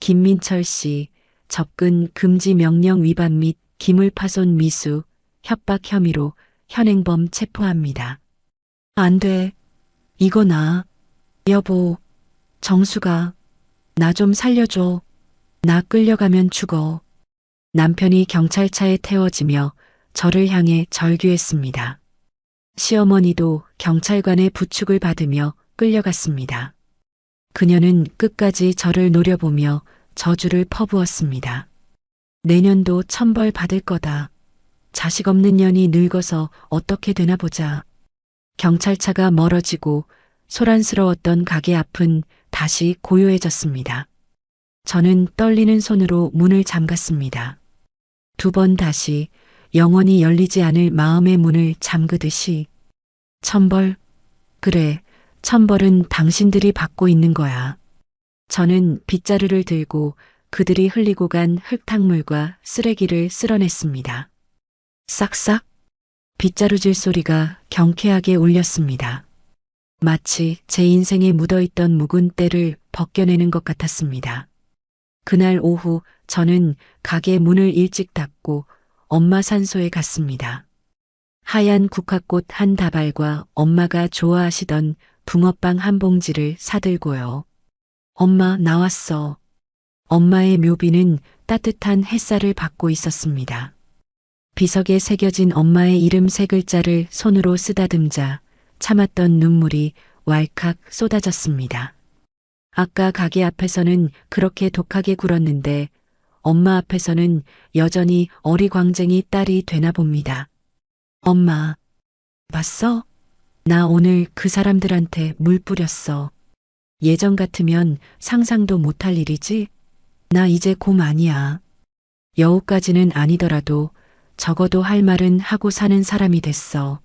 김민철 씨, 접근 금지 명령 위반 및 기물파손 미수, 협박 혐의로 현행범 체포합니다. 안 돼. 이거 나. 여보, 정수가. 나 좀 살려줘. 나 끌려가면 죽어. 남편이 경찰차에 태워지며 저를 향해 절규했습니다. 시어머니도 경찰관의 부축을 받으며 끌려갔습니다. 그녀는 끝까지 저를 노려보며 저주를 퍼부었습니다. 내년도 천벌 받을 거다. 자식 없는 년이 늙어서 어떻게 되나 보자. 경찰차가 멀어지고 소란스러웠던 가게 앞은 다시 고요해졌습니다. 저는 떨리는 손으로 문을 잠갔습니다. 2번 다시 영원히 열리지 않을 마음의 문을 잠그듯이. 천벌? 그래, 천벌은 당신들이 받고 있는 거야. 저는 빗자루를 들고 그들이 흘리고 간 흙탕물과 쓰레기를 쓸어냈습니다. 싹싹 빗자루질 소리가 경쾌하게 울렸습니다. 마치 제 인생에 묻어있던 묵은 때를 벗겨내는 것 같았습니다. 그날 오후 저는 가게 문을 일찍 닫고 엄마 산소에 갔습니다. 하얀 국화꽃 한 다발과 엄마가 좋아하시던 붕어빵 한 봉지를 사들고요. 엄마, 나왔어. 엄마의 묘비는 따뜻한 햇살을 받고 있었습니다. 비석에 새겨진 엄마의 이름 3글자를 손으로 쓰다듬자 참았던 눈물이 왈칵 쏟아졌습니다. 아까 가게 앞에서는 그렇게 독하게 굴었는데 엄마 앞에서는 여전히 어리광쟁이 딸이 되나 봅니다. 엄마, 봤어? 나 오늘 그 사람들한테 물 뿌렸어. 예전 같으면 상상도 못할 일이지? 나 이제 곰 아니야. 여우까지는 아니더라도 적어도 할 말은 하고 사는 사람이 됐어.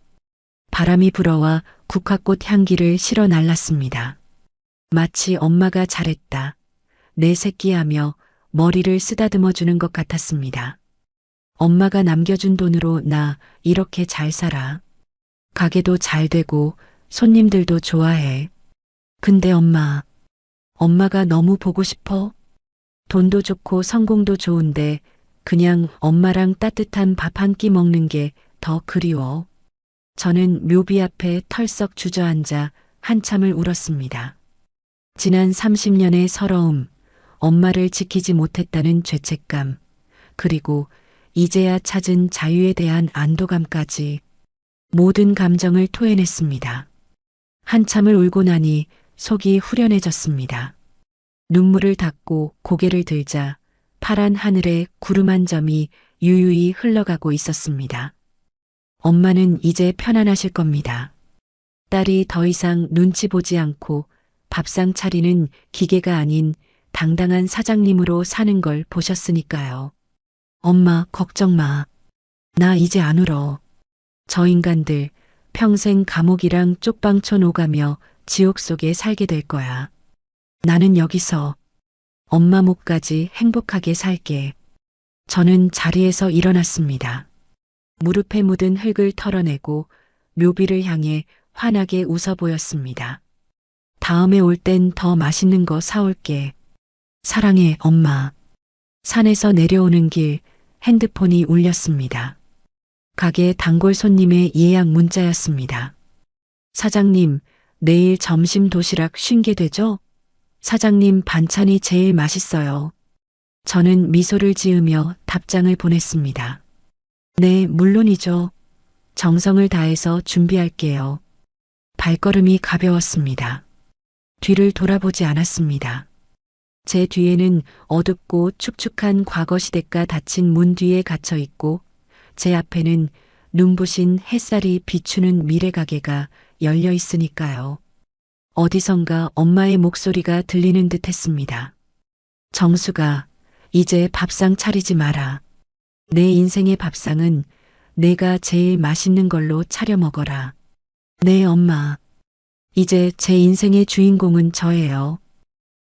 바람이 불어와 국화꽃 향기를 실어 날랐습니다. 마치 엄마가 잘했다. 내 새끼하며 머리를 쓰다듬어 주는 것 같았습니다. 엄마가 남겨준 돈으로 나 이렇게 잘 살아. 가게도 잘 되고 손님들도 좋아해. 근데 엄마가 너무 보고 싶어. 돈도 좋고 성공도 좋은데 그냥 엄마랑 따뜻한 밥 한 끼 먹는 게 더 그리워. 저는 묘비 앞에 털썩 주저앉아 한참을 울었습니다. 지난 30년의 서러움, 엄마를 지키지 못했다는 죄책감, 그리고 이제야 찾은 자유에 대한 안도감까지 모든 감정을 토해냈습니다. 한참을 울고 나니 속이 후련해졌습니다. 눈물을 닦고 고개를 들자 파란 하늘에 구름 한 점이 유유히 흘러가고 있었습니다. 엄마는 이제 편안하실 겁니다. 딸이 더 이상 눈치 보지 않고 밥상 차리는 기계가 아닌 당당한 사장님으로 사는 걸 보셨으니까요. 엄마, 걱정 마. 나 이제 안 울어. 저 인간들 평생 감옥이랑 쪽방촌 오가며 지옥 속에 살게 될 거야. 나는 여기서 엄마 목까지 행복하게 살게. 저는 자리에서 일어났습니다. 무릎에 묻은 흙을 털어내고 묘비를 향해 환하게 웃어 보였습니다. 다음에 올 땐 더 맛있는 거 사올게. 사랑해, 엄마. 산에서 내려오는 길 핸드폰이 울렸습니다. 가게 단골 손님의 예약 문자였습니다. 사장님, 내일 점심 도시락 쉰게 되죠? 사장님 반찬이 제일 맛있어요. 저는 미소를 지으며 답장을 보냈습니다. 네, 물론이죠. 정성을 다해서 준비할게요. 발걸음이 가벼웠습니다. 뒤를 돌아보지 않았습니다. 제 뒤에는 어둡고 축축한 과거 시대가 닫힌 문 뒤에 갇혀 있고 제 앞에는 눈부신 햇살이 비추는 미래 가게가 열려 있으니까요. 어디선가 엄마의 목소리가 들리는 듯 했습니다. 정수가, 이제 밥상 차리지 마라. 내 인생의 밥상은 내가 제일 맛있는 걸로 차려 먹어라. 네, 엄마. 이제 제 인생의 주인공은 저예요.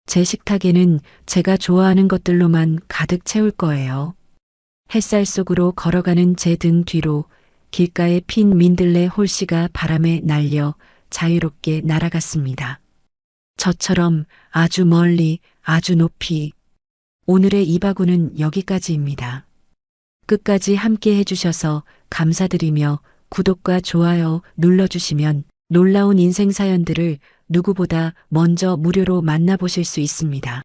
제 식탁에는 제가 좋아하는 것들로만 가득 채울 거예요. 햇살 속으로 걸어가는 제 등 뒤로 길가에 핀 민들레 홀씨가 바람에 날려 자유롭게 날아갔습니다. 저처럼 아주 멀리, 아주 높이. 오늘의 이바구는 여기까지입니다. 끝까지 함께 해주셔서 감사드리며 구독과 좋아요 눌러주시면 놀라운 인생 사연들을 누구보다 먼저 무료로 만나보실 수 있습니다.